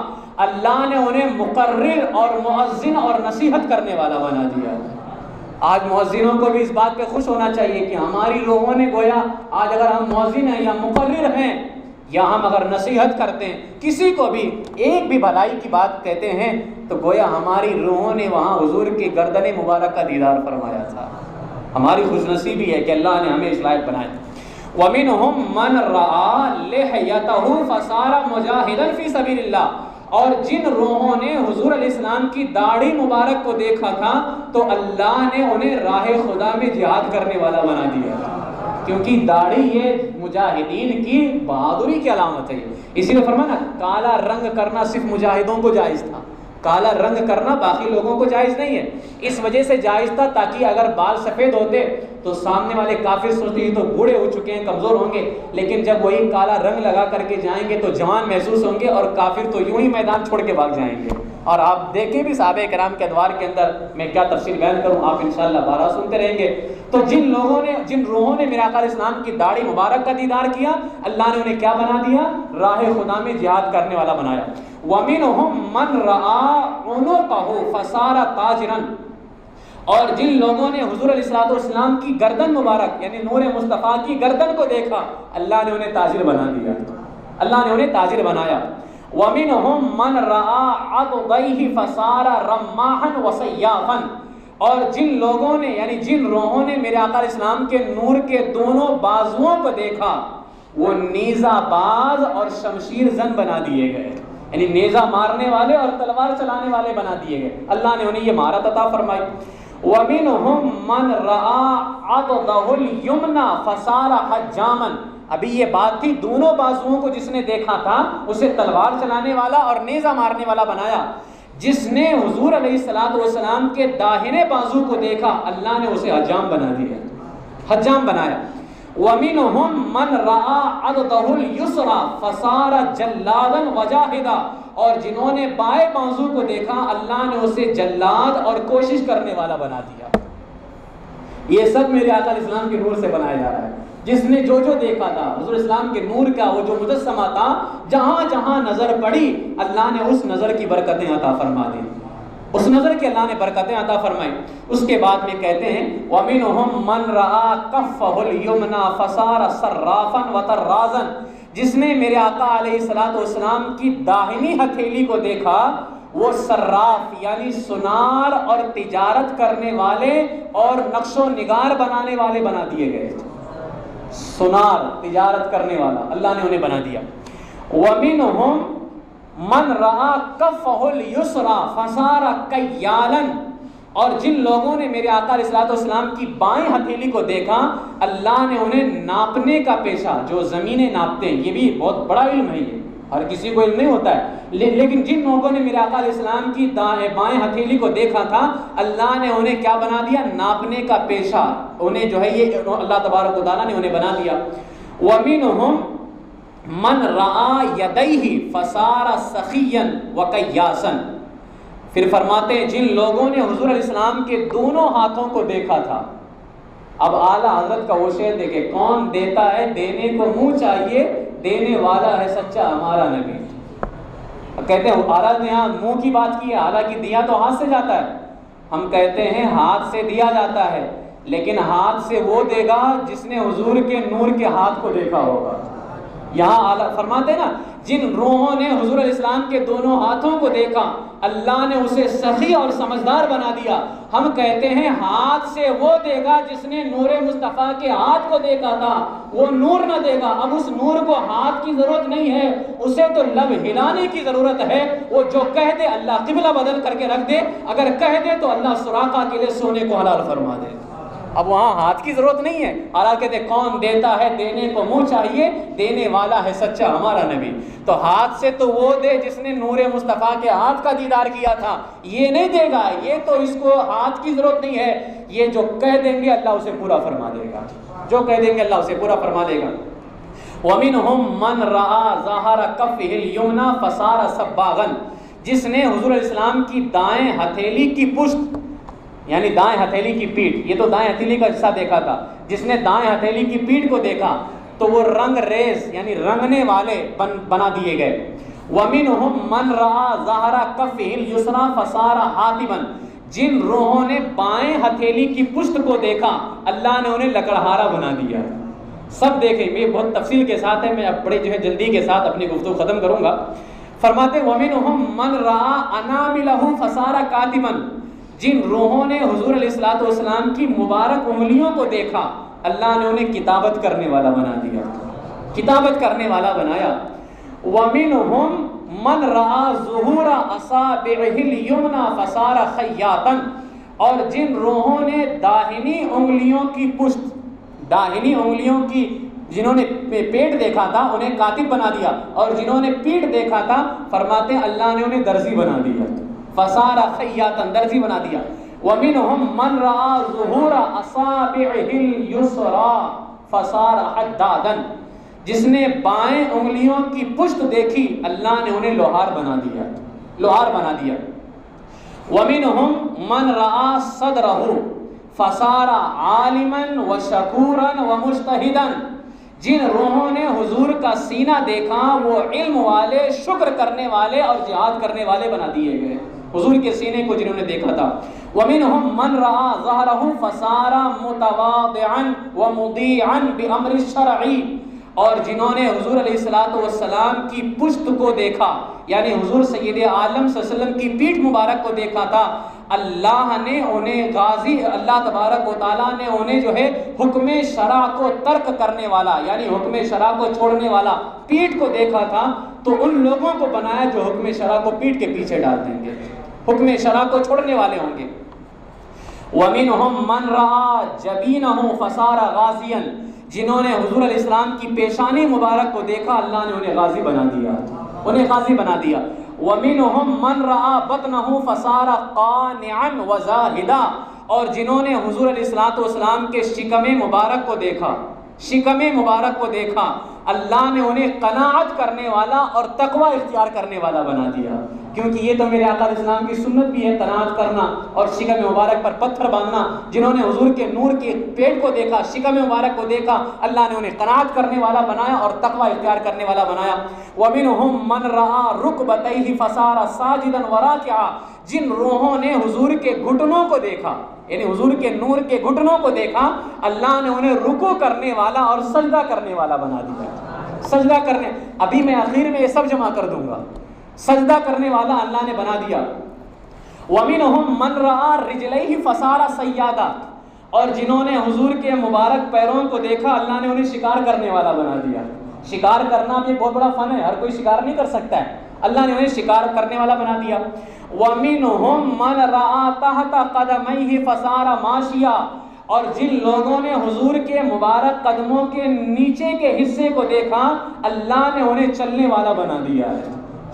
اللہ نے انہیں مقرر اور مؤذن اور نصیحت کرنے والا بنا دیا. آج مؤذنوں کو بھی اس بات پہ خوش ہونا چاہیے کہ ہماری لوگوں نے گویا آج اگر ہم مؤذن ہیں یا مقرر ہیں یا ہم اگر نصیحت کرتے ہیں کسی کو بھی ایک بھی بھلائی کی بات کہتے ہیں تو گویا ہماری روحوں نے وہاں حضور کی گردن مبارک کا دیدار فرمایا تھا. ہماری خوش نصیبی ہے کہ اللہ نے ہمیں اس لائق بنایا. وَمِنْهُمْ مَنْ رَأَى لِحْيَتَهُ فَصَارَ مُجَاهِدًا فِي سَبِيلِ اللَّهِ. اور جن روحوں نے حضور علیہ السلام کی داڑھی مبارک کو دیکھا تھا تو اللہ نے انہیں راہ خدا میں جہاد کرنے والا بنا دیا. کیونکہ داڑھی یہ مجاہدین کی بہادری کی علامت ہے. اسی لیے فرمایا نا کالا رنگ کرنا صرف مجاہدوں کو جائز تھا. کالا رنگ کرنا باقی لوگوں کو جائز نہیں ہے. اس وجہ سے جائز تھا تاکہ اگر بال سفید ہوتے تو سامنے والے کافر سوچتے ہیں تو بوڑھے ہو چکے ہیں کمزور ہوں گے, لیکن جب وہی کالا رنگ لگا کر کے جائیں گے تو جوان محسوس ہوں گے اور کافر تو یوں ہی میدان چھوڑ کے بھاگ جائیں گے. اور آپ دیکھیں بھی صحابہ کرام کے ادوار کے اندر میں کیا تفصیل بیان کروں, آپ انشاءاللہ بارہ سنتے رہیں گے. تو جن روحوں نے میرے آقا علیہ السلام کی داڑھی مبارک کا دیدار کیا اللہ نے انہیں کیا بنا دیا, راہ خدا میں جہاد کرنے والا بنایا. وَمِنْهُمْ مَنْ رَأَى عُنُقَهُ فَصَارَ تَاجِرًا. اور جن لوگوں نے حضور علیہ الصلوۃ والسلام کی گردن مبارک یعنی نور مصطفیٰ کی گردن کو دیکھا اللہ نے انہیں تاجر بنا دیا, اللہ نے انہیں تاجر بنایا. وَمِنْهُمْ مَنْ رَأَى عَضُدَيْهِ فَصَارَ رَمَّاحًا وَسَيَّافًا. اور جن لوگوں نے یعنی جن روحوں نے میرے آقا علیہ السلام کے نور کے دونوں بازوؤں کو دیکھا وہ نیزہ باز اور شمشیر زن بنا دیے گئے, یعنی نیزہ مارنے والے اور تلوار چلانے والے بنا دیے گئے. اللہ نے انہیں یہ مہارت عطا فرمائی. وَمِنْهُمْ مَنْ رَأَى عَضُدَهُ الْيُمْنَى فَصَارَ حَجَّامًا. ابھی یہ بات تھی دونوں بازوؤں کو جس نے دیکھا تھا اسے تلوار چلانے والا اور نیزہ مارنے والا بنایا. جس نے حضور علیہ الصلوۃ والسلام کے داہنے بازو کو دیکھا اللہ نے اسے حجام بنا دیا, حجام بنایا. وَمِنْهُمْ مَنْ رَأَى عَضُدَهُ الْيُسْرَى فَصَارَ جَلَّادًا وَجَاهِدًا. اور جنہوں نے بائیں بازو کو دیکھا اللہ نے اسے جلاد اور کوشش کرنے والا بنا دیا. یہ سب میرے آقا علیہ السلام کے نور سے بنایا جا رہا ہے. جس نے جو دیکھا تھا حضور اسلام کے نور کا وہ جو مجسمہ تھا جہاں جہاں نظر پڑی اللہ نے اس نظر کی برکتیں عطا فرما دی, اس نظر کی اللہ نے برکتیں عطا فرمائی. اس کے بعد میں کہتے ہیں وَمِنْهُمْ مَنْ رَأَى كَفَّهُ الْيُمْنَى فَصَارَ صَرَّافًا وَطَرَّازًا. جس نے میرے آقا علیہ الصلوۃ والسلام کی داہنی ہتھیلی کو دیکھا وہ صراف یعنی سنار اور تجارت کرنے والے اور نقش و نگار بنانے والے بنا دیے گئے. سنار تجارت کرنے والا اللہ نے انہیں بنا دیا. وَمِنْهُمْ مَنْ رَأَى كَفَّهُ الْيُسْرَى فَصَارَ كَيَّالًا. اور جن لوگوں نے میرے آقا علیہ الصلوۃ والسلام کی بائیں ہتھیلی کو دیکھا اللہ نے انہیں ناپنے کا پیشہ جو زمینیں ناپتے ہیں یہ بھی بہت بڑا علم ہے, یہ ہر کسی کو علم نہیں ہوتا ہے, لیکن جن لوگوں نے میرے آقا علیہ السلام کی بائیں ہتھیلی کو دیکھا تھا اللہ نے انہیں کیا بنا دیا, ناپنے کا پیشہ. انہیں جو ہے یہ اللہ تبارک و تعالیٰ نے انہیں بنا دیا. وَمِنْهُمْ مَنْ رَأَى يَدَيْهِ فَصَارَ سَخِيًّا وَقَيَّاسًا. پھر فرماتے ہیں جن لوگوں نے حضور علیہ السلام کے دونوں ہاتھوں کو دیکھا تھا. اب اعلیٰ حضرت کا وہ شعر دیکھے, کون دیتا ہے دینے کو منہ چاہیے, دینے والا ہے سچا ہمارا نبی. کہتے ہیں اعلیٰ نے یہاں منہ کی بات کی ہے, حالانکہ دیا تو ہاتھ سے جاتا ہے. ہم کہتے ہیں ہاتھ سے دیا جاتا ہے لیکن ہاتھ سے وہ دے گا جس نے حضور کے نور کے ہاتھ کو دیکھا ہوگا. یہاں فرماتے ہیں نا جن روحوں نے حضور علیہ السلام کے دونوں ہاتھوں کو دیکھا اللہ نے اسے سخی اور سمجھدار بنا دیا. ہم کہتے ہیں ہاتھ سے وہ دے گا جس نے نور مصطفیٰ کے ہاتھ کو دیکھا تھا, وہ نور نہ دے گا. اب اس نور کو ہاتھ کی ضرورت نہیں ہے, اسے تو لب ہلانے کی ضرورت ہے. وہ جو کہہ دے اللہ قبلہ بدل کر کے رکھ دے, اگر کہہ دے تو اللہ سراقہ کے لیے سونے کو حلال فرما دے. اب وہاں ہاتھ کی ضرورت نہیں ہے، حالانکہ کہتے کون دیتا ہے دینے کو منہ چاہیے، دینے والا ہے سچا ہمارا نبی۔ تو ہاتھ سے تو وہ دے جس نے نور مصطفیٰ کے ہاتھ کا دیدار کیا تھا، یہ نہیں دے گا، یہ تو اس کو ہاتھ کی ضرورت نہیں ہے، یہ جو کہہ دیں گے اللہ اسے پورا فرما دے گا، جو کہہ دیں گے اللہ اسے پورا فرما دے گا۔ وَمِنْهُمْ مَنْ رَآ ظَهَرَ كَفِّهِ الْيُمْنَى فَصَارَ سَبَّاغًا، جس نے حضور علیہ السلام کی دائیں ہتھیلی کی پشت یعنی دائیں ہتھیلی کی پیٹھ، یہ تو دائیں ہتھیلی کا حصہ دیکھا تھا، جس نے دائیں ہتھیلی کی پیٹھ کو دیکھا تو وہ رنگ ریز یعنی رنگنے والے بنا دیے گئے۔ وَمِنْهُمْ مَنْ رَآ ظَهَرَ كَفِّهِ الْيُسْرَى فَصَارَ حَاتِمًا، جن روحوں نے بائیں ہتھیلی کی پشت کو دیکھا اللہ نے انہیں لکڑہارا بنا دیا۔ سب دیکھیں، یہ بہت تفصیل کے ساتھ ہے، میں اب بڑے جو ہے جلدی کے ساتھ اپنی گفتگو ختم کروں گا۔ فرماتے وَمِنْهُمْ مَنْ رَآ أَنَامِلَهُ فَصَارَ كَاتِبًا، جن روحوں نے حضور علیہ السلام کی مبارک انگلیوں کو دیکھا اللہ نے انہیں کتابت کرنے والا بنا دیا، کتابت کرنے والا بنایا۔ وَمِنْهُمْ مَنْ رَآ ظُهُورَ أَصَابِعِهِ الْيُمْنَى فَصَارَ خَيَّاطًا، اور جن روحوں نے داہنی انگلیوں کی پشت، داہنی انگلیوں کی جنہوں نے پیٹ دیکھا تھا انہیں کاتب بنا دیا، اور جنہوں نے پیٹ دیکھا تھا فرماتے ہیں اللہ نے انہیں درزی بنا دیا، فصار خیاطا، درزی بنا دیا۔ وَمِنْهُمْ مَنْ رَآ ظُهُورَ أَصَابِعِهِ الْيُسْرَى فَصَارَ حَدَّادًا، جس نے بائیں انگلیوں کی پشت دیکھی اللہ نے انہیں لوہار بنا دیا، لوہار بنا دیا۔ وَمِنْهُمْ مَنْ رَآ صَدْرَهُ فَصَارَ عَالِمًا وَشَكُورًا وَمُجْتَهِدًا، جن روحوں نے حضور کا سینہ دیکھا وہ علم والے، شکر کرنے والے اور جہاد کرنے والے بنا دیے گئے، حضور کے سینے کو جنہوں نے دیکھا تھا۔ وَمِنْهُمْ مَنْ رَآ ظَهْرَهُ فَصَارَ مُتَوَاضِعًا وَمُطِيعًا بِأَمْرِ الشَّرْعِ، اور جنہوں نے حضور علیہ السلام کی پشت کو دیکھا یعنی حضور سید عالم صلی اللہ علیہ وسلم کی پیٹھ مبارک کو دیکھا تھا، اللہ نے انہیں غازی، اللہ تبارک و تعالیٰ نے انہیں جو ہے حکم شرع کو ترک کرنے والا یعنی حکم شرع کو چھوڑنے والا پیٹھ کو دیکھا تھا، تو ان لوگوں کو بنایا جو حکم شرع کو پیٹھ کے پیچھے ڈال دیں گے، حکم شرع کو چھوڑنے والے ہوں گے۔ وَمِنْهُمْ مَنْ رَآ جَبِينَهُ فَصَارَ غَازِيًا، جنہوں نے حضور علیہ السلام کی پیشانی مبارک کو دیکھا اللہ نے انہیں غازی بنا دیا، انہیں غازی بنا دیا۔ وَمِنْهُمْ مَنْ رَآ بَطْنَهُ فَصَارَ قَانِعًا وَزَاهِدًا، اور جنہوں نے حضور علیہ السلام کے شکم مبارک کو دیکھا، شکم مبارک کو دیکھا اللہ نے انہیں قناعت کرنے والا اور تقوی اختیار کرنے والا بنا دیا، کیونکہ یہ تو میرے آقا علیہ السلام کی سنت بھی ہے، قناعت کرنا اور شکم مبارک پر پتھر باندھنا۔ جنہوں نے حضور کے نور کے پیٹ کو دیکھا، شکم مبارک کو دیکھا اللہ نے انہیں قناعت کرنے والا بنایا اور تقوی اختیار کرنے والا بنایا۔ وَمِنْهُمْ مَنْ رَآ رُكْبَتَيْهِ فَصَارَ سَاجِدًا وَرَاكِعًا، جن روحوں نے حضور کے گھٹنوں کو دیکھا یعنی حضور کے نور کے گھٹنوں کو دیکھا اللہ نے انہیں رکوع کرنے والا اور سجدہ کرنے والا بنا دیا، سجدہ کرنے، ابھی میں آخر میں یہ سب جمع کر دوں گا، سجدہ کرنے والا اللہ نے بنا دیا۔ وَمِنْهُمْ مَنْ رَآ رِجْلَيْهِ فَصَارَ صَيَّادًا، اور جنہوں نے حضور کے مبارک پیروں کو دیکھا اللہ نے انہیں شکار کرنے والا بنا دیا۔ شکار کرنا بھی بہت بڑا فن ہے، ہر کوئی شکار نہیں کر سکتا ہے، اللہ نے انہیں شکار کرنے والا بنا دیا۔ وَمِنْهُمْ مَنْ رَآ تَحْتَ قَدَمَيْهِ فَصَارَ مَاشِيًا، اور جن لوگوں نے حضور کے مبارک قدموں کے نیچے کے حصے کو دیکھا اللہ نے انہیں چلنے والا بنا دیا ہے۔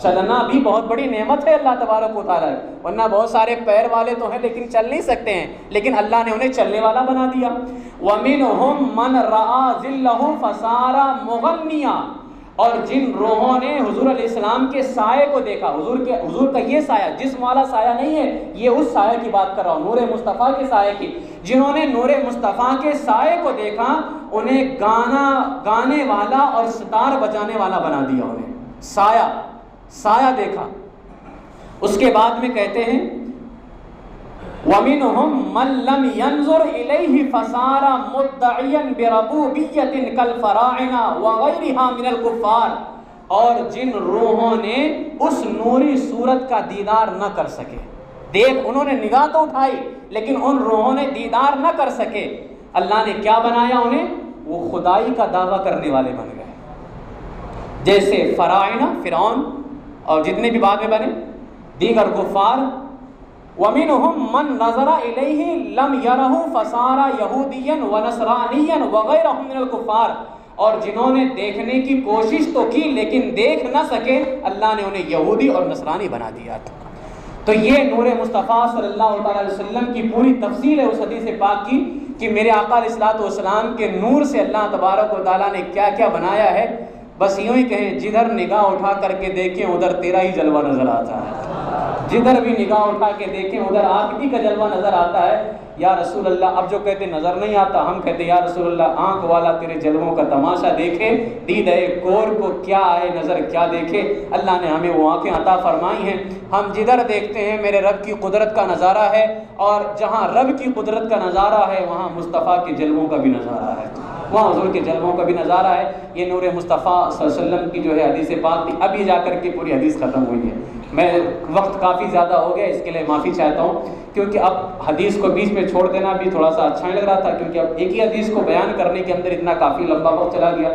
چلنا بھی بہت بڑی نعمت ہے اللہ تبارک و تعالیٰ، ورنہ بہت سارے پیر والے تو ہیں لیکن چل نہیں سکتے ہیں، لیکن اللہ نے انہیں چلنے والا بنا دیا۔ وَمِنْهُمْ مَنْ رَآ ظِلَّهُ فَصَارَ مُغَنِّيًا، اور جن روحوں نے حضور علیہ السلام کے سائے کو دیکھا، حضور کا یہ سایہ جسم والا سایہ نہیں ہے، یہ اس سایہ کی بات کر رہا ہوں، نور مصطفیٰ کے سایے کی، جنہوں نے نور مصطفیٰ کے سائے کو دیکھا انہیں گانے والا اور ستار بجانے والا بنا دیا، انہیں سایہ دیکھا۔ اس کے بعد میں کہتے ہیں وَمِنْهُمْ مَنْ لَمْ يَنْظُرْ إِلَيْهِ فَصَارَ مُدَّعِيًا بِرَبُوبِيَّةٍ كَالْفَرَاعِنَا وَغَيْرِهَا مِنَ الْكُفَّارِ، اور جن روحوں نے اس نوری صورت کا دیدار نہ کر سکے، انہوں نے نگاہ تو اٹھائی لیکن ان روحوں نے دیدار نہ کر سکے، اللہ نے کیا بنایا انہیں؟ وہ خدائی کا دعویٰ کرنے والے بن گئے، جیسے فراعنہ، فرعون اور جتنے بھی بعد میں بنے، دیگر کفار وَمِنْهُمْ مَنْ نَظَرَ إِلَيْهِ لَمْ يَرَهُ فَصَارَ يَهُودِيًّا وَنَصْرَانِيًّا وَغَيْرَهُمْ مِنَ الْكُفَّارِ، اور جنہوں نے دیکھنے کی کوشش تو کی لیکن دیکھ نہ سکے، اللہ نے انہیں یہودی اور نصرانی بنا دیا تھا۔ تو یہ نور مصطفیٰ صلی اللہ تعالیٰ علیہ وسلم کی پوری تفصیل ہے اس حدیث پاک کی کہ میرے آقا علیہ الصلوۃ والسلام کے نور سے اللہ تبارک و تعالیٰ نے کیا کیا بنایا ہے۔ بس یوں ہی کہیں جدھر نگاہ اٹھا کر کے دیکھیں ادھر تیرا ہی جلوہ نظر آتا ہے، جدھر بھی نگاہ اٹھا کے دیکھیں ادھر آپ ہی کا جلوہ نظر آتا ہے۔ یا رسول اللہ، اب جو کہتے نظر نہیں آتا، ہم کہتے یا رسول اللہ آنکھ والا تیرے جلووں کا تماشا دیکھے، دید کور کو کیا آئے نظر کیا دیکھے۔ اللہ نے ہمیں وہ آنکھیں عطا فرمائی ہیں، ہم جدھر دیکھتے ہیں میرے رب کی قدرت کا نظارہ ہے، اور جہاں رب کی قدرت کا نظارہ ہے وہاں مصطفیٰ کے جلووں کا بھی نظارہ ہے، وہاں حضور کے جلووں کا بھی نظارہ ہے۔ یہ نور مصطفیٰ صلی اللہ علیہ وسلم کی جو ہے حدیث پاک تھی، ابھی جا کر کے پوری حدیث ختم ہوئی ہے۔ میں وقت کافی زیادہ ہو گیا، اس کے لیے معافی چاہتا ہوں، کیونکہ اب حدیث کو بیچ میں چھوڑ دینا بھی تھوڑا سا اچھا نہیں لگ رہا تھا، کیونکہ اب ایک ہی حدیث کو بیان کرنے کے اندر اتنا کافی لمبا وقت چلا گیا۔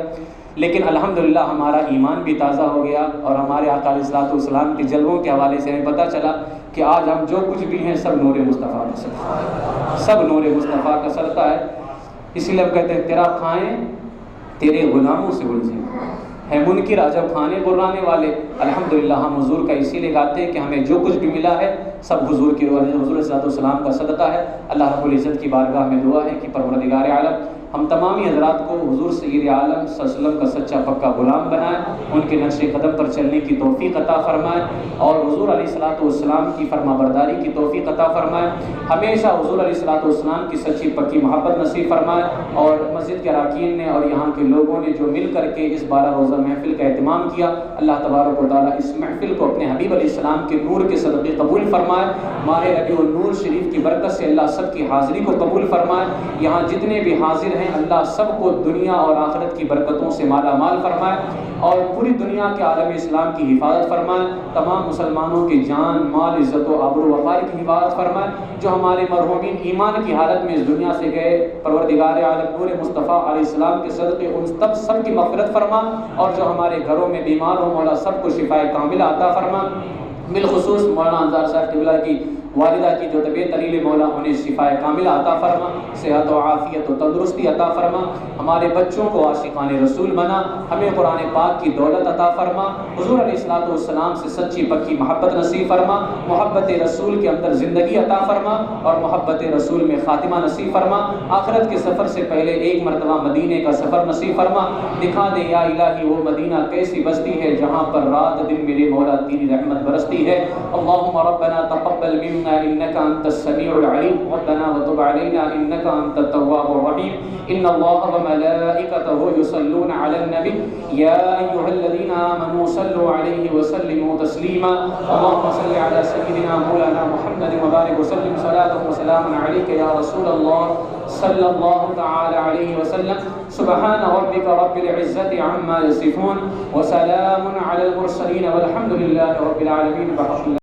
لیکن الحمدللہ ہمارا ایمان بھی تازہ ہو گیا، اور ہمارے آقا علیہ الصلوۃ والسلام کے جلووں کے حوالے سے ہمیں پتہ چلا کہ آج ہم جو کچھ بھی ہیں سب نور مصطفیٰ کا صدقہ ہے، سب نور مصطفیٰ کا صدقہ ہے۔ اسی لیے ہم کہتے ہیں تیرا کھائیں تیرے غلاموں سے الجھیں، ہے منکر عجب کھانے برانے والے۔ الحمدللہ ہم حضور کا اسی لیے گاتے ہیں کہ ہمیں جو کچھ بھی ملا ہے سب حضور کی حضور علیہ الصلوۃ والسلام کا صدقہ ہے۔ اللہ رب العزت کی بارگاہ میں دعا ہے کہ پروردگار عالم ہم تمامی حضرات کو حضور سید عالم صلی اللہ علیہ وسلم کا سچا پکا غلام بنائے، ان کے نقش قدم پر چلنے کی توفیق عطا فرمائے، اور حضور علیہ الصلوۃ والسلام کی فرما برداری کی توفیق عطا فرمائے، ہمیشہ حضور علیہ الصلوۃ والسلام کی سچی پکی محبت نصیب فرمائے۔ اور مسجد کے اراکین نے اور یہاں کے لوگوں نے جو مل کر کے اس 12 روزہ محفل کا اہتمام کیا، اللہ تبارک و تعالیٰ اس محفل کو اپنے حبیب علیہ السلام کے نور کے صدقے قبول فرمائے۔ ماہ ربیع النور شریف کی برکت سے اللہ سب کی حاضری کو قبول فرمائے، یہاں جتنے بھی حاضر ہیں اللہ سب کو دنیا اور آخرت کی برکتوں سے مالا مال فرمائے، اور پوری دنیا کے عالم اسلام کی حفاظت فرمائے، تمام مسلمانوں کی جان مال عزت و آبرو و وقار کی حفاظت فرمائے۔ جو ہمارے مرحومین ایمان کی حالت میں اس دنیا سے گئے، پروردگار عالم نور مصطفیٰ علیہ السلام کے صدقے ان سب کی مغفرت فرما، اور جو ہمارے گھروں میں بیمار ہوں مولا سب کو شفائے کاملہ عطا فرما، بالخصوص مولانا انصار صاحب قبلہ کی والدہ کی جو طبیعت علیل مولا انہیں شفائے کاملہ عطا فرما، صحت و عافیت و تندرستی عطا فرما، ہمارے بچوں کو عاشقان رسول بنا، ہمیں قرآن پاک کی دولت عطا فرما، حضور علیہ الصلوۃ والسلام سے سچی پکی محبت نصیب فرما، محبت رسول کے اندر زندگی عطا فرما، اور محبت رسول میں خاتمہ نصیب فرما، آخرت کے سفر سے پہلے ایک مرتبہ مدینے کا سفر نصیب فرما، دکھا دے یا الہی وہ مدینہ کیسی بستی ہے جہاں پر رات دن میرے مولا تیری رحمت برستی ہے۔ اللہم ربنا تقبل منا إنك أنت السميع العليم ربنا وتب علينا إنك أنت التواب الرحيم إن الله وملائكته يصلون على النبي يا أيها الذين آمنوا صلوا عليه وسلموا تسليما اللهم صل على سيدنا مولانا محمد وبارك وسلم صلاة وسلاما عليك يا رسول الله صلى الله تعالى عليه وسلم سبحان ربك رب العزة عما يصفون وسلام على المرسلين والحمد لله رب العالمين بحق